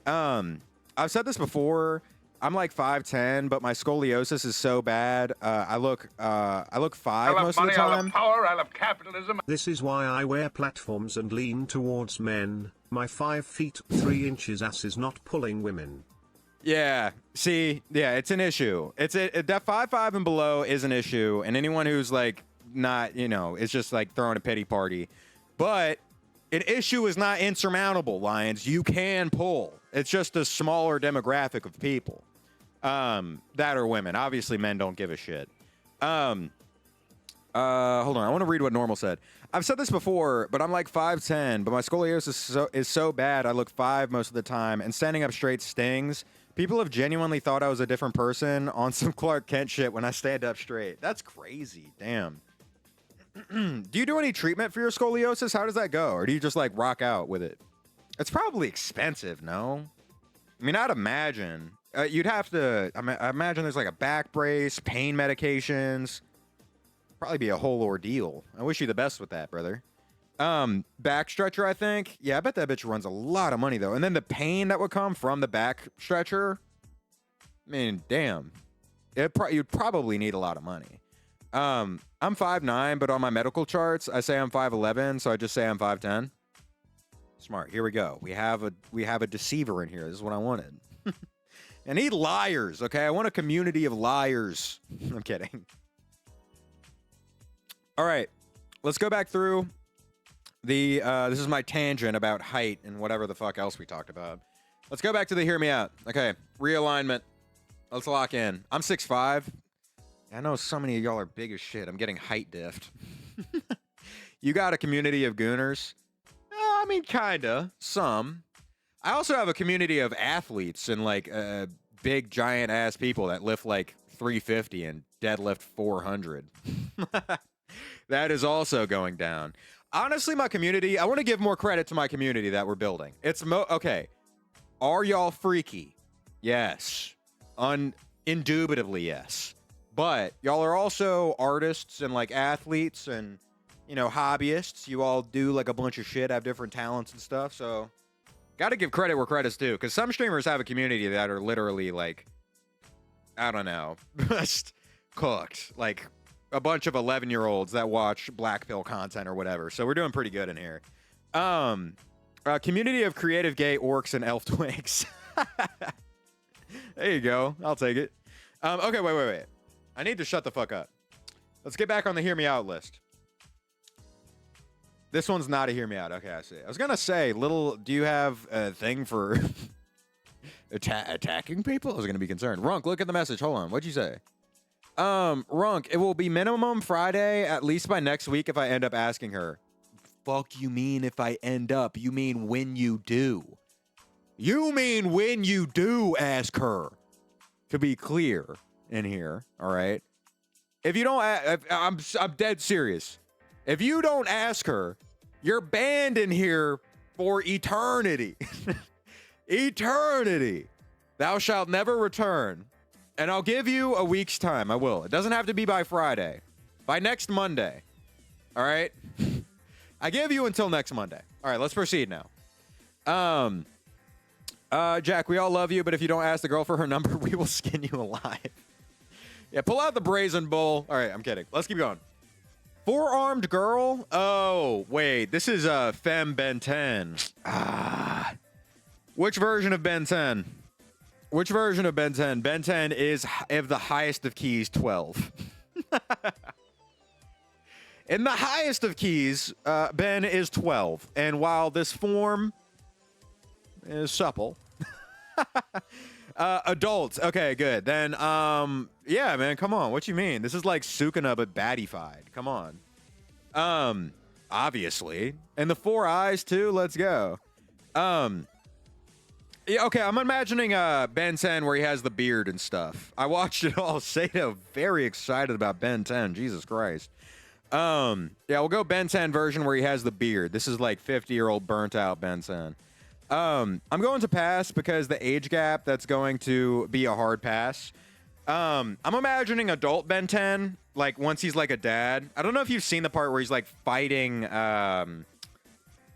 I've said this before. I'm like 5'10", but my scoliosis is so bad. I look 5 most of the time. I love power. I love capitalism. This is why I wear platforms and lean towards men. My 5 feet 3 inches ass is not pulling women. Yeah. See, yeah, it's an issue. That 5'5" and below is an issue, and anyone who's like not, it's just like throwing a pity party. But an issue is not insurmountable, Lions. You can pull. It's just a smaller demographic of people that are women. Obviously, men don't give a shit. Hold on. I want to read what Normal said. I've said this before, but I'm like 5'10", but my scoliosis is so bad I look 5 most of the time, and standing up straight stings. People have genuinely thought I was a different person on some Clark Kent shit when I stand up straight. That's crazy. Damn. Do you do any treatment for your scoliosis? How does that go? Or do you just like rock out with it? It's probably expensive, no? I mean, I'd imagine. You'd have to, I imagine there's like a back brace, pain medications. Probably be a whole ordeal. I wish you the best with that, brother. Back stretcher, I think. Yeah, I bet that bitch runs a lot of money, though. And then the pain that would come from the back stretcher. I mean, damn. You'd probably need a lot of money. I'm 5'9", but on my medical charts, I say I'm 5'11", so I just say I'm 5'10". Smart. Here we go. We have a deceiver in here. This is what I wanted. I need liars, okay? I want a community of liars. I'm kidding. All right. Let's go back through the this is my tangent about height and whatever the fuck else we talked about. Let's go back to the hear me out. Okay. Realignment. Let's lock in. I'm 6'5". I know so many of y'all are big as shit. I'm getting height diffed. You got a community of gooners? I mean, kinda. Some. I also have a community of athletes and like big giant ass people that lift like 350 and deadlift 400. That is also going down. Honestly, my community, I want to give more credit to my community that we're building. Okay. Are y'all freaky? Yes. Indubitably yes. But y'all are also artists and like athletes and, hobbyists. You all do like a bunch of shit, have different talents and stuff. So got to give credit where credit's due. Because some streamers have a community that are literally like, I don't know, just cooked. Like a bunch of 11-year-olds that watch black pill content or whatever. So we're doing pretty good in here. Community of creative gay orcs and elf twigs. There you go. I'll take it. Okay, wait. I need to shut the fuck up. Let's get back on the hear me out list. This one's not a hear me out. Okay, I see. I was gonna say, do you have a thing for attacking people? I was gonna be concerned. Runk, look at the message. Hold on. What'd you say? Runk, it will be minimum Friday, at least by next week if I end up asking her. Fuck you mean if I end up? You mean when you do. You mean when you do ask her. To be clear in here, all right? If you don't, I'm dead serious. If you don't ask her, you're banned in here for eternity. Eternity. Thou shalt never return. And I'll give you a week's time. I will. It doesn't have to be by Friday. By next Monday. All right? I give you until next Monday. All right, let's proceed now. Jack, we all love you, but if you don't ask the girl for her number, we will skin you alive. Yeah, pull out the brazen bull. All right, I'm kidding. Let's keep going. Four-armed girl? Oh, wait. This is Femme Ben 10. Which version of Ben 10? Which version of Ben 10? Ben 10 is of the highest of keys, 12. In the highest of keys, Ben is 12. And while this form is supple. Adults. Okay, good. Then, yeah, man, come on. What you mean? This is like Sukuna, but baddified. Come on. Obviously. And the 4 eyes, too. Let's go. Yeah, okay, I'm imagining Ben 10 where he has the beard and stuff. I watched it all. Sato very excited about Ben 10. Jesus Christ. Yeah, we'll go Ben 10 version where he has the beard. This is like 50-year-old burnt out Ben 10. I'm going to pass because the age gap, that's going to be a hard pass. I'm imagining adult Ben 10, like once he's like a dad. I don't know if you've seen the part where he's like fighting,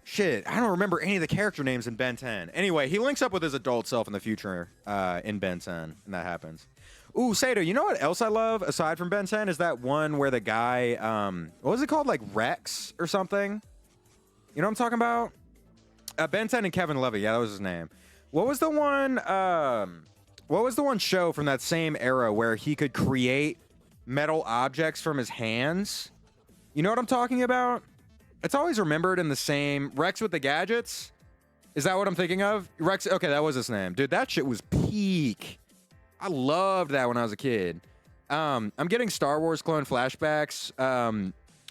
shit, I don't remember any of the character names in Ben 10. Anyway, he links up with his adult self in the future, in Ben 10, and that happens. Ooh, Sato, you know what else I love aside from Ben 10 is that one where the guy, what was it called? Like Rex or something? You know what I'm talking about? Ben 10 and Kevin Levy. Yeah, that was his name. What was the one show from that same era where he could create metal objects from his hands? You know what I'm talking about? It's always remembered in the same Rex with the Gadgets. Is that what I'm thinking of? Rex. Okay, that was his name. Dude, that shit was peak. I loved that when I was a kid. I'm getting Star Wars clone flashbacks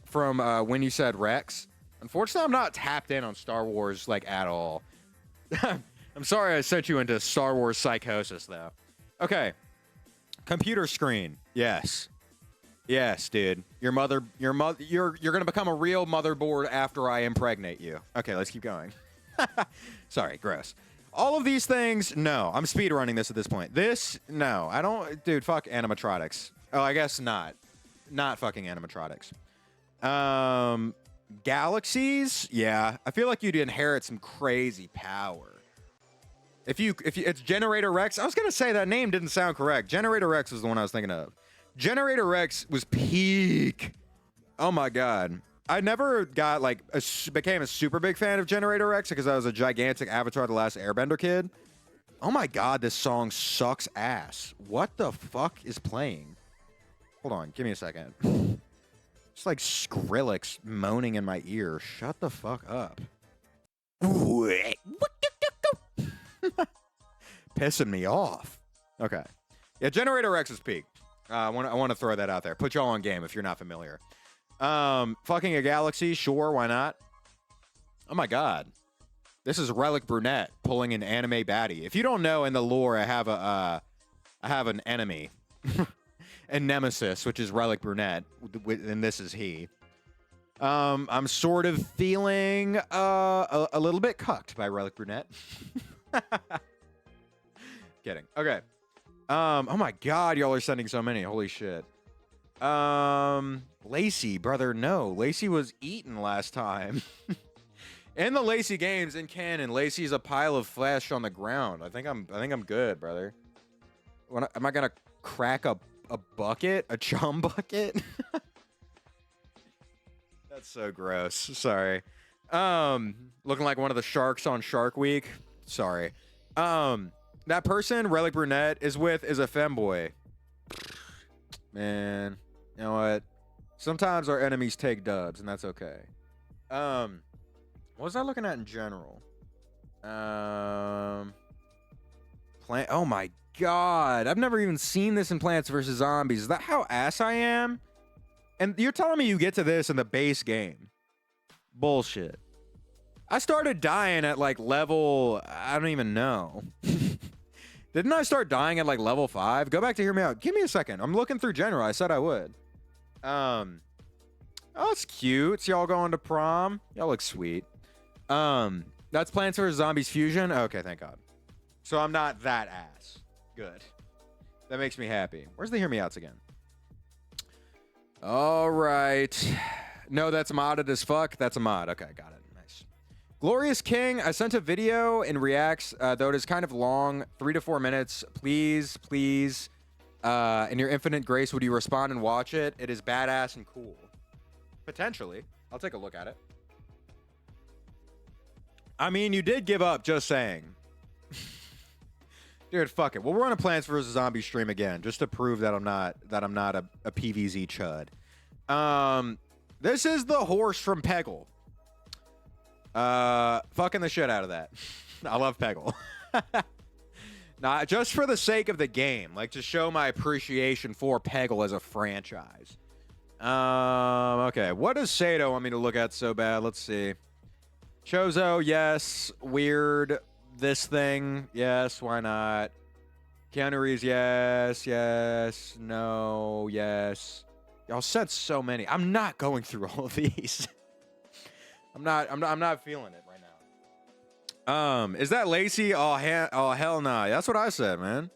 from when you said Rex. Unfortunately, I'm not tapped in on Star Wars, like, at all. I'm sorry I sent you into Star Wars psychosis, though. Okay. Computer screen. Yes. Yes, dude. You're gonna become a real motherboard after I impregnate you. Okay, let's keep going. Sorry, gross. All of these things, no. I'm speedrunning this at this point. This, no. I don't... Dude, fuck animatronics. Oh, I guess not. Not fucking animatronics. Galaxies? Yeah. I feel like you'd inherit some crazy power. If you, it's Generator Rex. I was going to say that name didn't sound correct. Generator Rex was the one I was thinking of. Generator Rex was peak. Oh my God. I never got like, became a super big fan of Generator Rex because I was a gigantic Avatar The Last Airbender kid. Oh my God, this song sucks ass. What the fuck is playing? Hold on, give me a second. It's like Skrillex moaning in my ear. Shut the fuck up. Pissing me off. Okay. Yeah, Generator Rex is peak. I want to throw that out there. Put y'all on game if you're not familiar. Fucking a galaxy, sure, why not? Oh my God. This is Relic Brunette pulling an anime baddie. If you don't know, in the lore, I have an enemy. And Nemesis, which is Relic Brunette, and this is he. I'm sort of feeling a little bit cucked by Relic Brunette. Kidding. Okay. Oh my God, y'all are sending so many. Holy shit. Lacey, brother, no. Lacey was eaten last time. In the Lacey games in canon, Lacey's a pile of flesh on the ground. I think I'm good, brother. Am I gonna crack a bucket? A chum bucket? That's so gross. Sorry. Looking like one of the sharks on Shark Week. Sorry. That person Relic Brunette is with is a femboy. Man, you know what? Sometimes our enemies take dubs, and that's okay. What was I looking at in general? Oh my God. I've never even seen this in Plants vs. Zombies. Is that how ass I am? And you're telling me you get to this in the base game. Bullshit. I started dying at like level... I don't even know. Didn't I start dying at like level 5? Go back to hear me out. Give me a second. I'm looking through general. I said I would. Oh, it's cute. It's y'all going to prom. Y'all look sweet. That's Plants vs. Zombies Fusion. Okay, thank God. So I'm not that ass. Good. That makes me happy. Where's the hear me outs again? All right. No, that's modded as fuck. That's a mod. Okay, got it. Nice. Glorious King. I sent a video in Reacts, though it is kind of long. 3 to 4 minutes. Please, please In your infinite grace, would you respond and watch it? It is badass and cool. Potentially. I'll take a look at it. I mean, you did give up, just saying. Dude, fuck it. We'll run a Plants vs. Zombies stream again, just to prove that I'm not a PVZ chud. This is the horse from Peggle. Fucking the shit out of that. I love Peggle. Not just for the sake of the game, like to show my appreciation for Peggle as a franchise. Okay. What does Sato want me to look at so bad? Let's see. Chozo, yes. Weird. This thing, yes. Why not? Keanu Reeves, yes. Yes. No. Yes. Y'all sent so many. I'm not going through all of these. I'm not feeling it right now. Is that Lacey? Oh hell nah. That's what I said, man.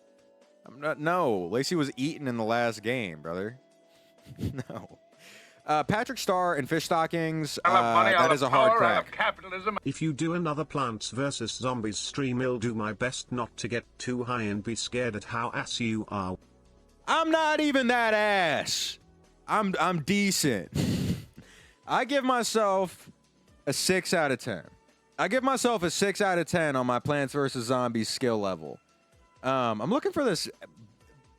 I'm not. No, Lacey was eaten in the last game, brother. No. Patrick Starr and fish stockings. That is a hard crack. Capitalism. If you do another Plants vs Zombies stream, I'll do my best not to get too high and be scared at how ass you are. I'm not even that ass. I'm decent. I give myself a 6 out of 10. I give myself a 6 out of 10 on my Plants vs Zombies skill level. I'm looking for this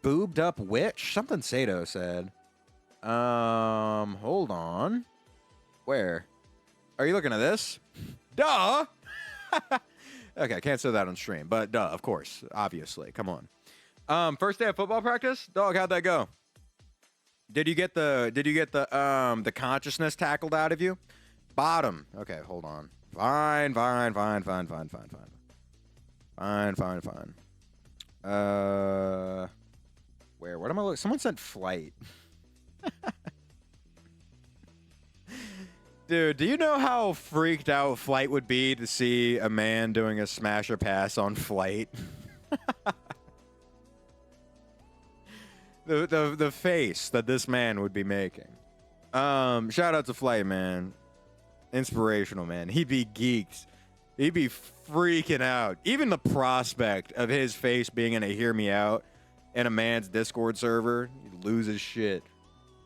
boobed up witch. Something Sato said. Hold on. Where? Are you looking at this? Duh! Okay, I can't say that on stream, but duh, of course. Obviously. Come on. First day of football practice? Dog, how'd that go? Did you get the consciousness tackled out of you? Bottom. Okay, hold on. Fine. Where? What am I looking? Someone said flight. Dude, do you know how freaked out Flight would be to see a man doing a smasher pass on Flight? the face that this man would be making. Shout out to Flight, man. Inspirational, man. He'd be geeked. He'd be freaking out. Even the prospect of his face being in a Hear Me Out in a man's Discord server, he'd lose his shit.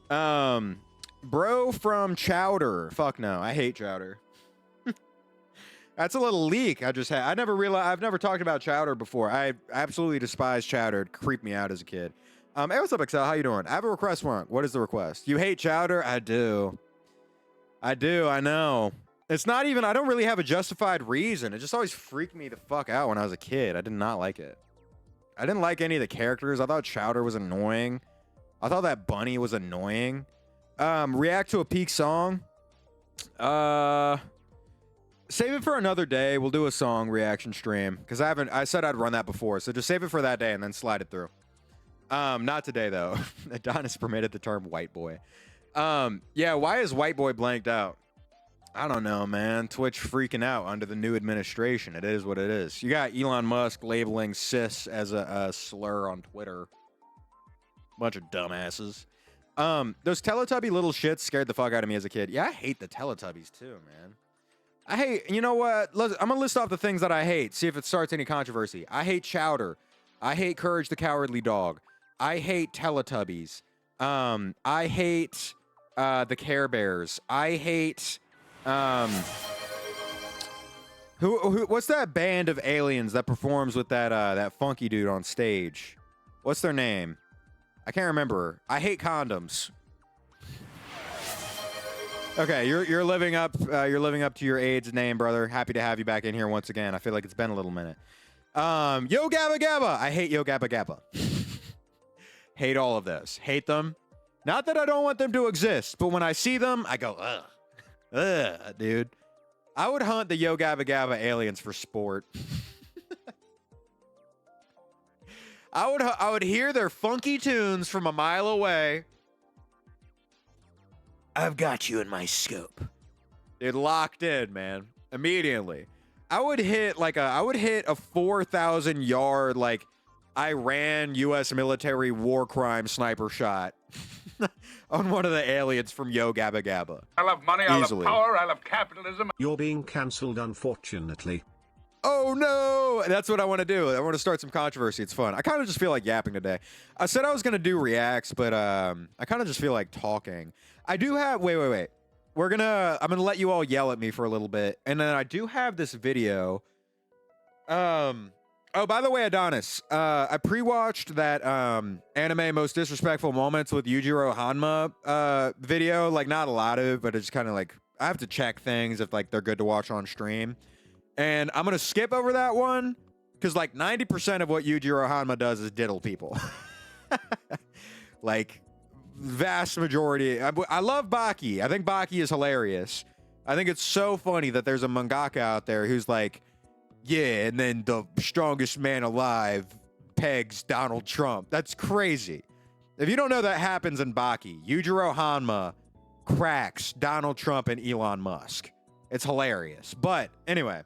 Bro from Chowder. Fuck no, I hate Chowder. That's a little leak I just had. I've never talked about Chowder before. I absolutely despise Chowder. It creeped me out as a kid. Hey, what's up, Excel? How you doing? I have a request for it. What is the request? You hate Chowder? I do. I know. It's not even, I don't really have a justified reason. It just always freaked me the fuck out when I was a kid. I did not like it. I didn't like any of the characters. I thought Chowder was annoying. I thought that bunny was annoying. React to a peak song. Save it for another day. We'll do a song reaction stream. Because I said I'd run that before. So just save it for that day and then slide it through. Not today, though. Adonis permitted the term white boy. Yeah, why is white boy blanked out? I don't know, man. Twitch freaking out under the new administration. It is what it is. You got Elon Musk labeling cis as a slur on Twitter. Bunch of dumbasses. Those Teletubby little shits scared the fuck out of me as a kid. Yeah, I hate the Teletubbies too, man. You know what? I'm going to list off the things that I hate. See if it starts any controversy. I hate Chowder. I hate Courage the Cowardly Dog. I hate Teletubbies. I hate the Care Bears. I hate what's that band of aliens that performs with that funky dude on stage? What's their name? I can't remember. I hate condoms. Okay, you're living up to your AIDS name, brother. Happy to have you back in here once again. I feel like it's been a little minute. Yo Gabba Gabba. I hate Yo Gabba Gabba. Hate all of those. Hate them. Not that I don't want them to exist, but when I see them, I go, ugh. Ugh, dude. I would hunt the Yo Gabba Gabba aliens for sport. I would hear their funky tunes from a mile away. I've got you in my scope. It locked in, man. Immediately. I would hit a 4,000 yard like Iran U.S. military war crime sniper shot on one of the aliens from Yo Gabba Gabba. I love money, I love power, I love capitalism. You're being cancelled, unfortunately. Oh no, that's what I want to do. I want to start some controversy. It's fun. I kind of just feel like yapping today. I said I was gonna do reacts, but I kind of just feel like talking. I do have. Wait. I'm gonna let you all yell at me for a little bit, and then I do have this video. Oh, by the way, Adonis, I pre-watched that anime most disrespectful moments with Yujiro Hanma video. Like, not a lot of it, but it's kind of like I have to check things if like they're good to watch on stream. And I'm gonna skip over that one because like 90% of what Yujiro Hanma does is diddle people. Like, vast majority. I love Baki. I think Baki is hilarious. I think it's so funny that there's a mangaka out there who's like, yeah, and then the strongest man alive pegs Donald Trump. That's crazy. If you don't know, that happens in Baki. Yujiro Hanma cracks Donald Trump and Elon Musk. It's hilarious. But anyway,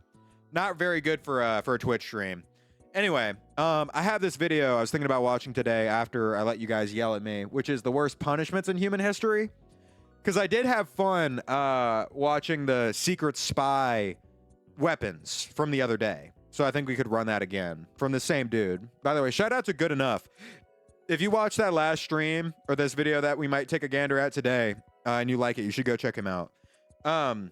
not very good for a Twitch stream. Anyway, I have this video I was thinking about watching today after I let you guys yell at me, which is the worst punishments in human history. Because I did have fun watching the Secret Spy weapons from the other day. So I think we could run that again from the same dude. By the way, shout out to Good Enough. If you watched that last stream or this video that we might take a gander at today and you like it, you should go check him out. The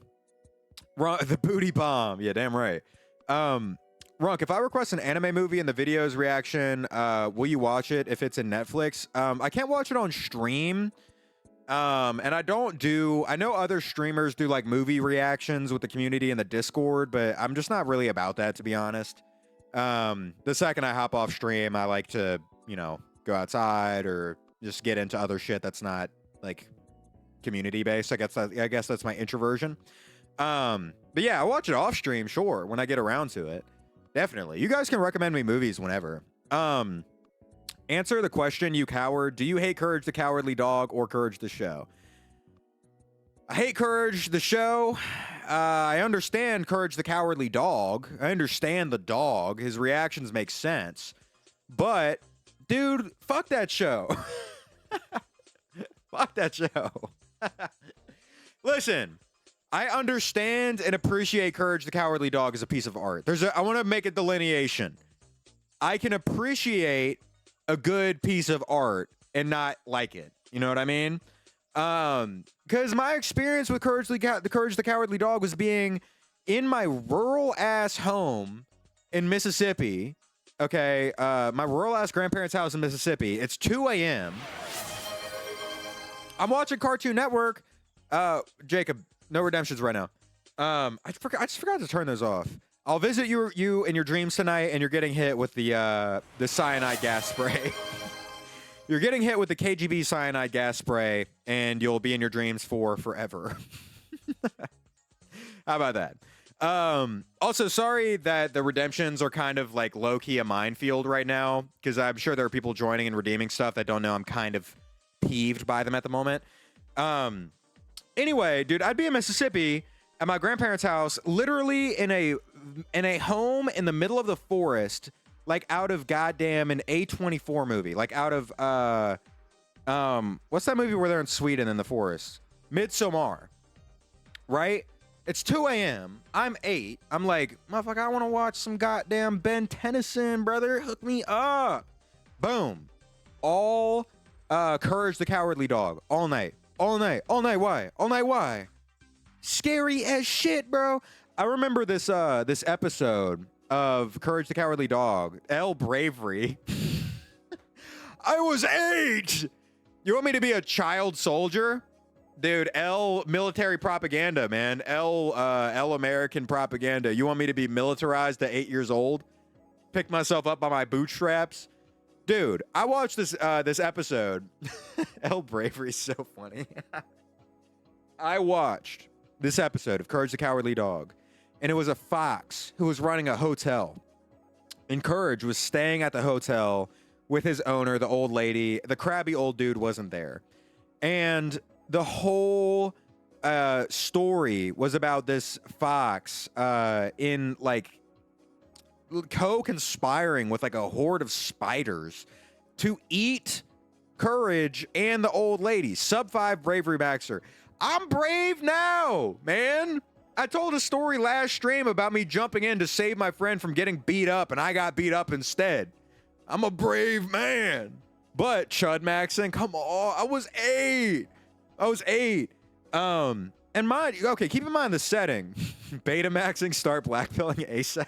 booty bomb. Yeah, damn right. Runk, if I request an anime movie in the video's reaction, will you watch it if it's in Netflix? I can't watch it on stream. And I know other streamers do like movie reactions with the community in the Discord, but I'm just not really about that, to be honest. The second I hop off stream, I like to, go outside or just get into other shit that's not like community based. I guess that's my introversion. But yeah, I watch it off stream, sure, when I get around to it. Definitely. You guys can recommend me movies whenever. Answer the question, you coward. Do you hate Courage the Cowardly Dog or Courage the Show? I hate Courage the Show. I understand Courage the Cowardly Dog. I understand the dog. His reactions make sense. But, dude, fuck that show. Fuck that show. Listen, I understand and appreciate Courage the Cowardly Dog as a piece of art. I want to make a delineation. I can appreciate a good piece of art and not like it. You know what I mean? Because my experience with Courage the Cowardly Dog was being in my rural ass home in Mississippi. Okay, my rural ass grandparents' house in Mississippi. It's 2 a.m. I'm watching Cartoon Network. Jacob, no redemptions right now. I just forgot to turn those off. I'll visit you in your dreams tonight, and you're getting hit with the cyanide gas spray. You're getting hit with the KGB cyanide gas spray, and you'll be in your dreams for forever. How about that? Also, sorry that the redemptions are kind of like low-key a minefield right now, because I'm sure there are people joining and redeeming stuff that don't know I'm kind of peeved by them at the moment. Anyway, dude, I'd be in Mississippi at my grandparents' house, literally in a home in the middle of the forest, like out of goddamn an A24 movie, like out of what's that movie where they're in Sweden in the forest? Midsommar, right? It's 2 a.m. I'm 8. I'm like, motherfucker, I want to watch some goddamn Ben Tennyson, brother. Hook me up. Boom. All Courage the Cowardly Dog. All night. All night. All night. Why? All night. Why? Scary as shit, bro. I remember this episode of Courage the Cowardly Dog. L Bravery. I was 8. You want me to be a child soldier? Dude, L military propaganda, man. L American propaganda. You want me to be militarized at 8 years old? Pick myself up by my bootstraps? Dude, I watched this episode. L Bravery is so funny. I watched this episode of Courage the Cowardly Dog, and it was a fox who was running a hotel. And Courage was staying at the hotel with his owner, the old lady. The crabby old dude wasn't there. And the whole story was about this fox in like co-conspiring with like a horde of spiders to eat Courage and the old lady. Sub 5 bravery Baxter. I'm brave now, man. I told a story last stream about me jumping in to save my friend from getting beat up, and I got beat up instead. I'm a brave man. But Chud Maxing, come on, I was 8. And mind, okay, keep in mind the setting. Beta maxing, start blackpilling ASAP.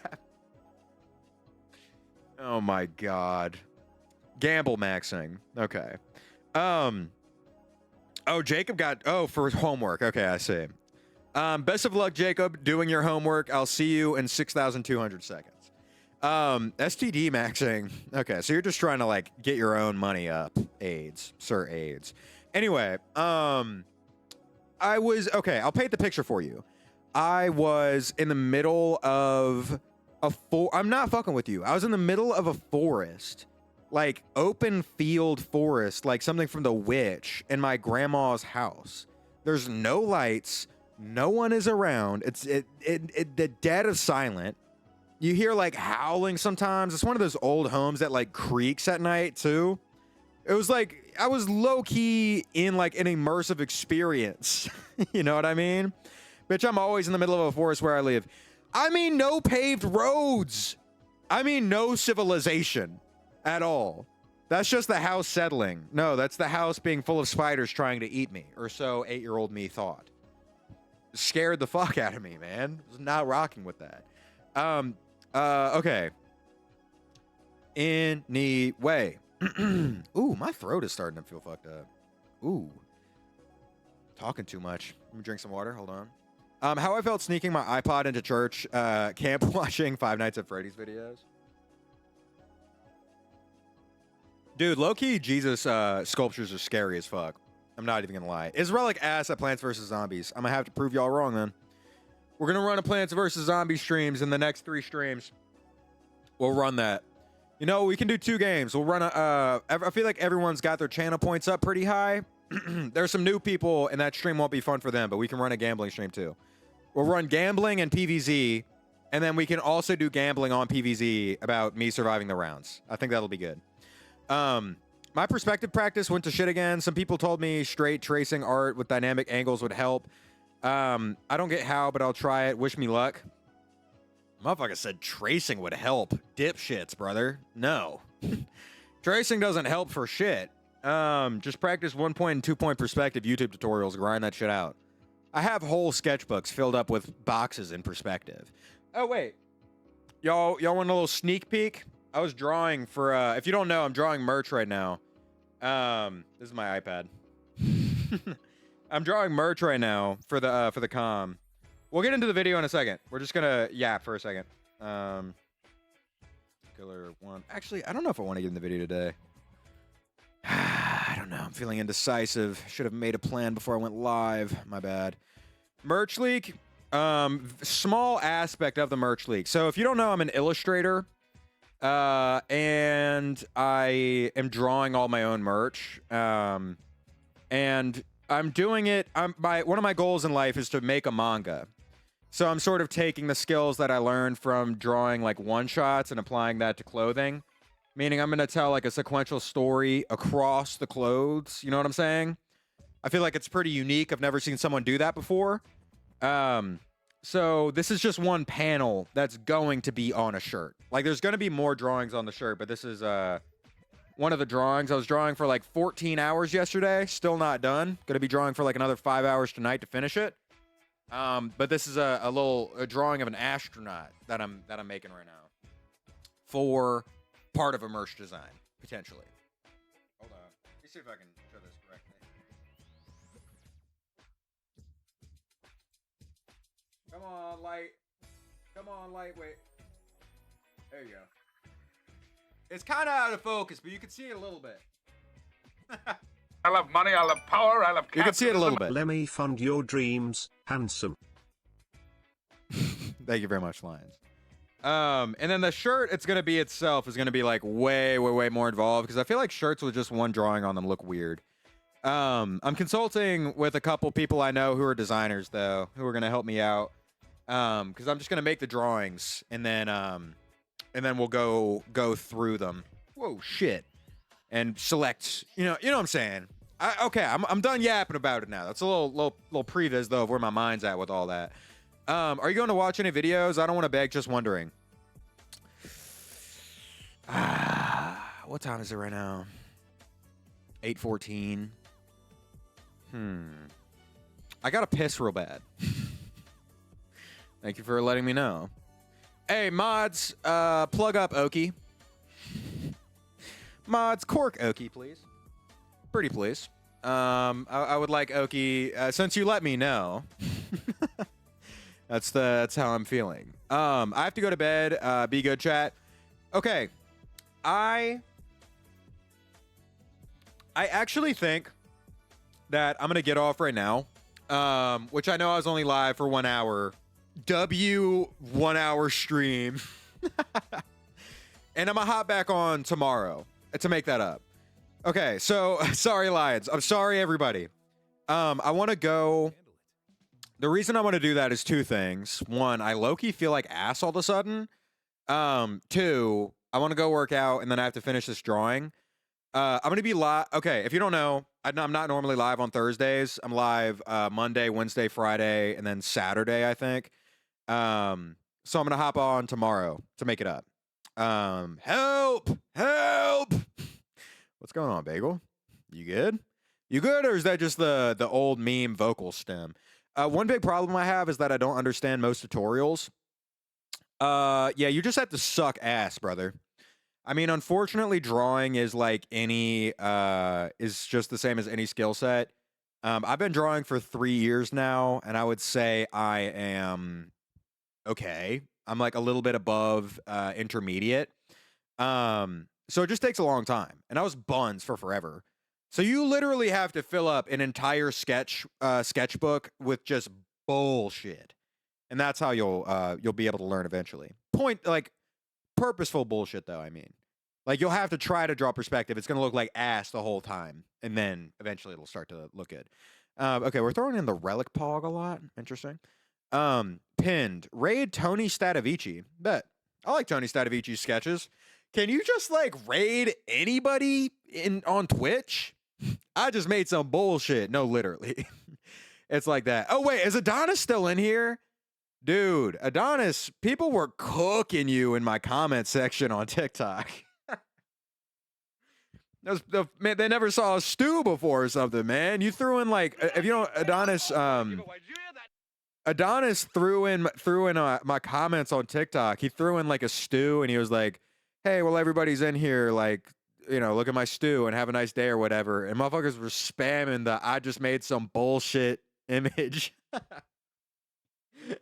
Oh my god. Gamble maxing. Okay. Oh, Jacob got, for homework. Okay, I see. Best of luck, Jacob, doing your homework. I'll see you in 6,200 seconds. STD maxing. Okay, so you're just trying to, like, get your own money up. AIDS. Sir AIDS. Anyway, okay, I'll paint the picture for you. I was in the middle of I'm not fucking with you. I was in the middle of a forest. Like, open field forest, like something from The Witch, in my grandma's house. There's no lights. No one is around. The dead is silent. You hear, like, howling sometimes. It's one of those old homes that, like, creaks at night, too. It was like, I was low-key in, like, an immersive experience. You know what I mean? Bitch, I'm always in the middle of a forest where I live. I mean, no paved roads. I mean, no civilization at all. That's just the house settling. No, that's the house being full of spiders trying to eat me, or so 8-year-old me thought. Scared the fuck out of me, man. Was not rocking with that. Okay. Anyway. Ooh, my throat is starting to feel fucked up. Ooh. Talking too much. Let me drink some water. Hold on. How I felt sneaking my iPod into church, camp watching Five Nights at Freddy's videos. Dude, low-key Jesus sculptures are scary as fuck. I'm not even gonna lie. Is Relic ass at Plants vs. Zombies? I'm gonna have to prove y'all wrong then. We're gonna run a Plants vs. Zombies streams in the next 3 streams. We'll run that. You know, we can do 2 games. We'll run a, I feel like everyone's got their channel points up pretty high. There's some new people, and that stream won't be fun for them, but we can run a gambling stream too. We'll run gambling and PvZ, and then we can also do gambling on PvZ about me surviving the rounds. I think that'll be good. My perspective practice went to shit again. Some people told me straight tracing art with dynamic angles would help. I don't get how, but I'll try it. Wish me luck. Motherfucker said tracing would help. Dipshits, brother. No. Tracing doesn't help for shit. Just practice 1-point and 2-point perspective YouTube tutorials. Grind that shit out. I have whole sketchbooks filled up with boxes in perspective. Oh, wait. Y'all want a little sneak peek? I was drawing for, if you don't know, I'm drawing merch right now. This is my iPad. I'm drawing merch right now for the comm. We'll get into the video in a second. We're just gonna yap for a second. Killer 1. Actually, I don't know if I want to get in the video today. I don't know. I'm feeling indecisive. Should have made a plan before I went live. My bad. Merch leak. Small aspect of the merch leak. So if you don't know, I'm an illustrator. And I am drawing all my own merch. And I'm doing it. One of my goals in life is to make a manga. So I'm sort of taking the skills that I learned from drawing like one-shots and applying that to clothing. Meaning I'm going to tell like a sequential story across the clothes. You know what I'm saying? I feel like it's pretty unique. I've never seen someone do that before. So this is just one panel that's going to be on a shirt. Like there's going to be more drawings on the shirt, but this is one of the drawings. I was drawing for like 14 hours yesterday. Still not done. Going to be drawing for like another 5 hours tonight to finish it. But this is a drawing of an astronaut that I'm making right now for part of a merch design, potentially. Hold on. Let me see if I can show this correctly. Come on, light. Come on, lightweight. There you go. It's kind of out of focus, but you can see it a little bit. I love money, I love power, I love capitalism. You can see it a little bit. Let me fund your dreams, handsome. Thank you very much, Lions. And then the shirt, it's going to be itself is going to be like way more involved because I feel like shirts with just one drawing on them look weird. I'm consulting with a couple people I know who are designers though, who are going to help me out. Because I'm just going to make the drawings and then we'll go through them. Whoa, shit. And select, you know what I'm saying? Okay, I'm done yapping about it now. That's a little previs though of where my mind's at with all that. Are you going to watch any videos? I don't want to beg, just wondering. What time is it right now? 8:14. I gotta piss real bad. Thank you for letting me know. Hey, mods, plug up Oki. Mods, cork Oki, please. Pretty please. I would like Oki, since you let me know. That's how I'm feeling. I have to go to bed. Be good, chat. Okay. I actually think that I'm gonna get off right now. Which I know I was only live for 1 hour. 1 hour stream. And I'm gonna hop back on tomorrow to make that up. Okay, so sorry, Lions. I'm sorry, everybody. I want to go. The reason I want to do that is two things. One, I low-key feel like ass all of a sudden. Two, I want to go work out, and then I have to finish this drawing. I'm going to be live. Okay, if you don't know, I'm not normally live on Thursdays. I'm live Monday, Wednesday, Friday, and then Saturday, I think. So I'm going to hop on tomorrow to make it up. Help! Help! What's going on, Bagel? You good? You good, or is that just the old meme vocal stem? One big problem I have is that I don't understand most tutorials. Yeah, you just have to suck ass, brother. I mean, unfortunately, drawing is like is just the same as any skill set. I've been drawing for 3 years now, and I would say I am okay. I'm like a little bit above intermediate. So it just takes a long time, and I was buns for forever. So you literally have to fill up an entire sketchbook with just bullshit, and that's how you'll be able to learn eventually. Purposeful bullshit, though. I mean, like, you'll have to try to draw perspective. It's gonna look like ass the whole time, and then eventually it'll start to look good. Okay, we're throwing in the relic pog a lot. Interesting. Pinned raid Tony Statovici. Bet I like Tony Statovici's sketches. Can you just like raid anybody on Twitch? I just made some bullshit. No, literally. It's like that. Oh wait, is Adonis still in here? Dude, Adonis, people were cooking you in my comment section on TikTok. Man, they never saw a stew before or something, man. You threw in like, if you know Adonis, Adonis threw in my comments on TikTok. He threw in like a stew, and he was like, "Hey, well, everybody's in here, like, you know, look at my stew and have a nice day or whatever." And motherfuckers were spamming the "I just made some bullshit" image.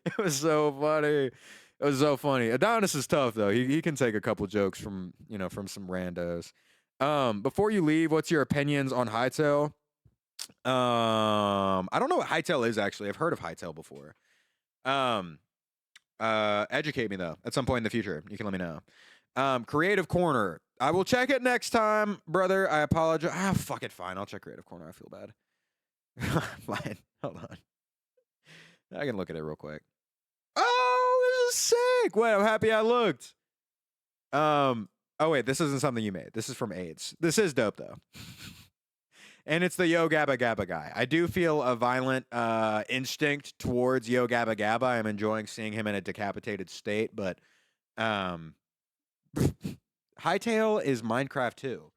It was so funny. It was so funny. Adonis is tough though. He can take a couple jokes from some randos. Before you leave, what's your opinions on Hightail? I don't know what Hightail is actually. I've heard of Hightail before. Educate me though. At some point in the future, you can let me know. Creative Corner. I will check it next time, brother. I apologize. Fuck it, fine. I'll check Creative Corner. I feel bad. Fine. Hold on. I can look at it real quick. Oh, this is sick. Wait, I'm happy I looked. Oh wait, this isn't something you made. This is from AIDS. This is dope though. And it's the Yo Gabba Gabba guy. I do feel a violent instinct towards Yo Gabba Gabba. I'm enjoying seeing him in a decapitated state, but Hightail is Minecraft too.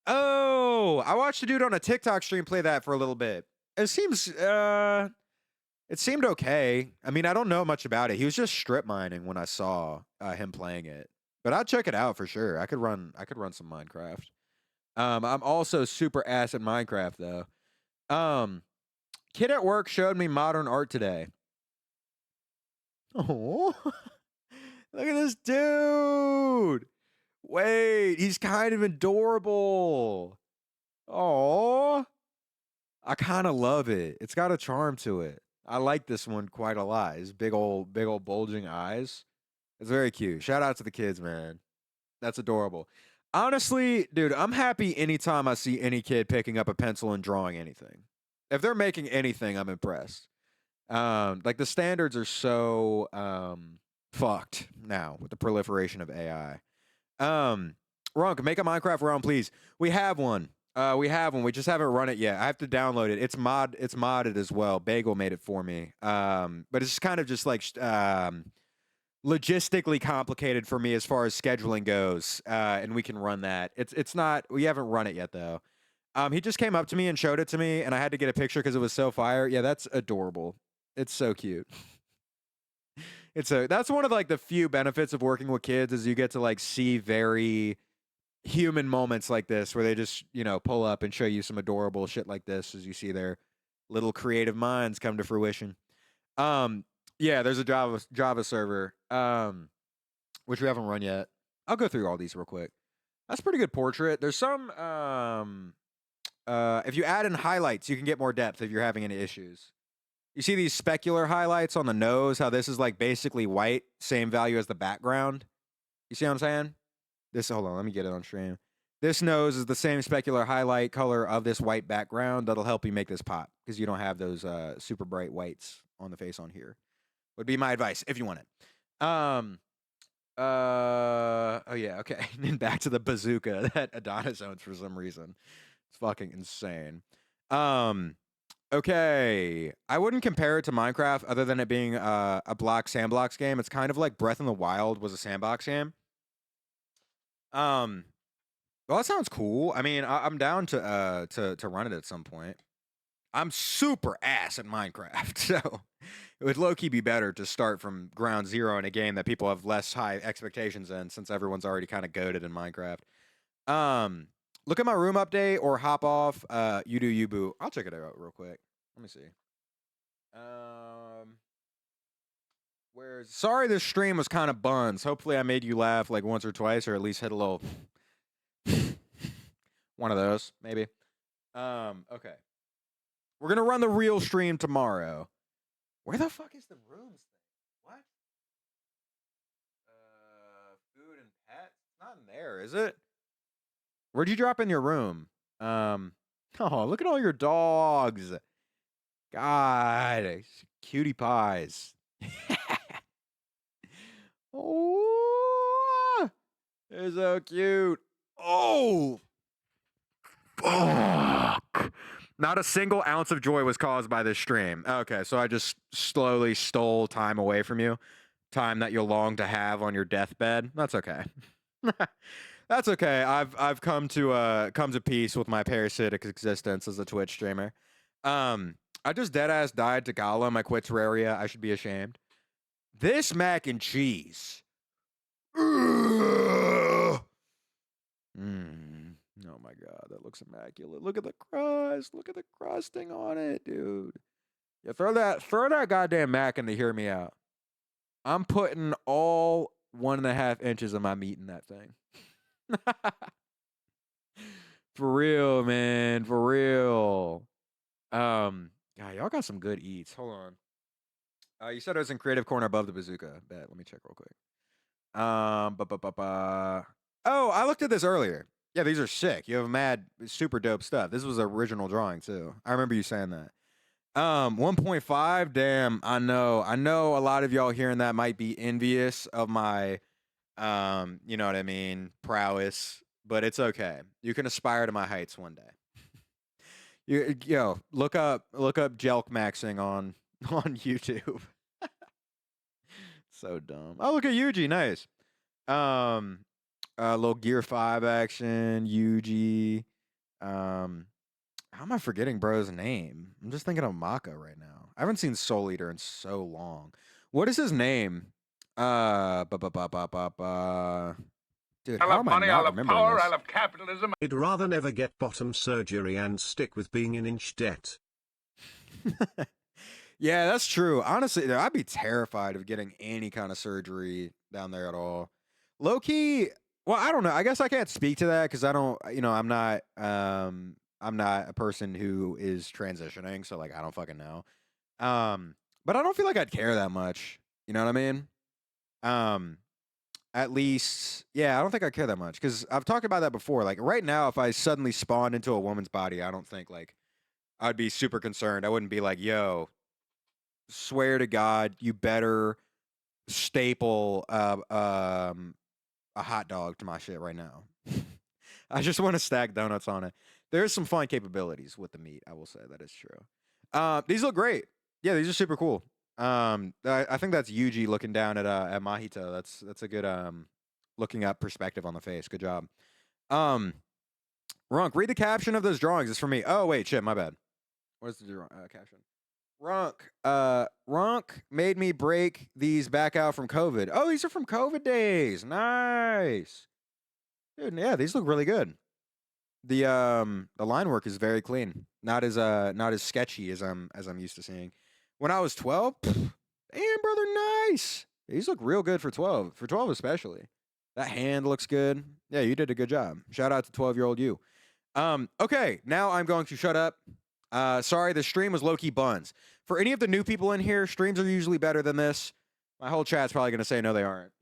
Oh, I watched a dude on a TikTok stream play that for a little bit. It seemed okay. I mean, I don't know much about it. He was just strip mining when I saw him playing it. But I'd check it out for sure. I could run some Minecraft. I'm also super ass at Minecraft though. Kid at work showed me modern art today. Oh, look at this dude. Wait, he's kind of adorable. Oh, I kind of love it. It's got a charm to it. I like this one quite a lot. His big old bulging eyes. It's very cute. Shout out to the kids, man. That's adorable. Honestly, dude, I'm happy anytime I see any kid picking up a pencil and drawing anything. If they're making anything, I'm impressed. Like the standards are so fucked now with the proliferation of AI. Runk, make a Minecraft realm, please. We have one. We have one. We just haven't run it yet. I have to download it. It's modded as well. Bagel made it for me. But it's kind of just like logistically complicated for me as far as scheduling goes. And we can run that. It's not. We haven't run it yet though. He just came up to me and showed it to me, and I had to get a picture because it was so fire. Yeah, that's adorable. It's so cute. That's one of like the few benefits of working with kids is you get to like see very human moments like this where they just, pull up and show you some adorable shit like this as you see their little creative minds come to fruition. Yeah, there's a Java server, which we haven't run yet. I'll go through all these real quick. That's a pretty good portrait. There's some, if you add in highlights, you can get more depth if you're having any issues. You see these specular highlights on the nose, how this is like basically white, same value as the background. You see what I'm saying? Hold on, let me get it on stream. This nose is the same specular highlight color of this white background. That'll help you make this pop because you don't have those super bright whites on the face on here. Would be my advice if you want it. Oh yeah, okay. And back to the bazooka that Adonis owns for some reason. It's fucking insane. Okay, I wouldn't compare it to Minecraft other than it being a block sandbox game. It's kind of like Breath in the Wild was a sandbox game. Well, that sounds cool. I mean, I'm down to run it at some point. I'm super ass at Minecraft, so it would low key be better to start from ground zero in a game that people have less high expectations in, since everyone's already kind of goated in Minecraft. Look at my room update or hop off. You do you boo. I'll check it out real quick. Let me see. Sorry this stream was kind of buns. Hopefully I made you laugh like once or twice, or at least hit a little one of those, maybe. Okay. We're gonna run the real stream tomorrow. Where the fuck is the rooms thing? What? Food and pets? Not in there, is it? Where'd you drop in your room? Oh, look at all your dogs. God, cutie pies. Oh, they're so cute. Oh, fuck. Not a single ounce of joy was caused by this stream. Okay, so I just slowly stole time away from you. Time that you'll long to have on your deathbed. That's okay. That's okay. I've come to peace with my parasitic existence as a Twitch streamer. I just deadass died to Gollum. I quit Terraria. I should be ashamed. This mac and cheese. Oh my god, that looks immaculate. Look at the crust. Look at the crusting on it, dude. Yeah, throw that goddamn mac in to hear me out. I'm putting all 1.5 inches of my meat in that thing. For real, man. For real. Yeah, y'all got some good eats. Hold on. You said it was in creative corner above the bazooka. Bet. Let me check real quick. Oh, I looked at this earlier. Yeah, these are sick. You have mad super dope stuff. This was original drawing too. I remember you saying that. 1.5. Damn, I know a lot of y'all hearing that might be envious of my you know what I mean, prowess, but it's okay. You can aspire to my heights one day. Look up Jelk Maxing on YouTube. So dumb. Oh, look at Yuji, nice. A little Gear 5 action, Yuji. How am I forgetting bro's name? I'm just thinking of Maka right now. I haven't seen Soul Eater in so long. What is his name? Dude, I how love am money, I I not love remembering power, this? I love capitalism. I'd rather never get bottom surgery and stick with being in inch debt. Yeah, that's true. Honestly, I'd be terrified of getting any kind of surgery down there at all. Low key, well, I don't know. I guess I can't speak to that because I don't, I'm not a person who is transitioning, so like I don't fucking know. But I don't feel like I'd care that much. You know what I mean? At least, yeah, I don't think I care that much because I've talked about that before. Like right now, if I suddenly spawned into a woman's body, I don't think like I'd be super concerned. I wouldn't be like, yo, swear to God, you better staple a hot dog to my shit right now. I just want to stack donuts on it. There's some fun capabilities with the meat. I will say that is true. These look great. Yeah, these are super cool. I think that's Yuji looking down at Mahito. That's a good looking up perspective on the face. Good job. Runk, read the caption of those drawings. It's for me. Oh wait, shit, my bad. What's the caption? Runk made me break these back out from COVID. Oh, these are from COVID days. Nice. Dude, yeah, these look really good. The line work is very clean. Not as sketchy as I'm used to seeing. When I was 12, damn brother, nice. These look real good for 12. For 12 especially. That hand looks good. Yeah, you did a good job. Shout out to 12-year-old you. Okay, now I'm going to shut up. Sorry, the stream was low-key buns. For any of the new people in here, streams are usually better than this. My whole chat's probably going to say no, they aren't.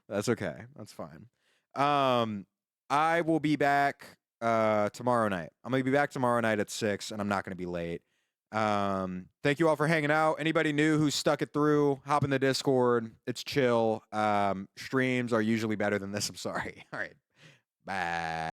That's okay. That's fine. I will be back tomorrow night. I'm going to be back tomorrow night at 6, and I'm not going to be late. Thank you all for hanging out. Anybody new who stuck it through, hop in the Discord. It's chill. Streams are usually better than this. I'm sorry. All right. Bye.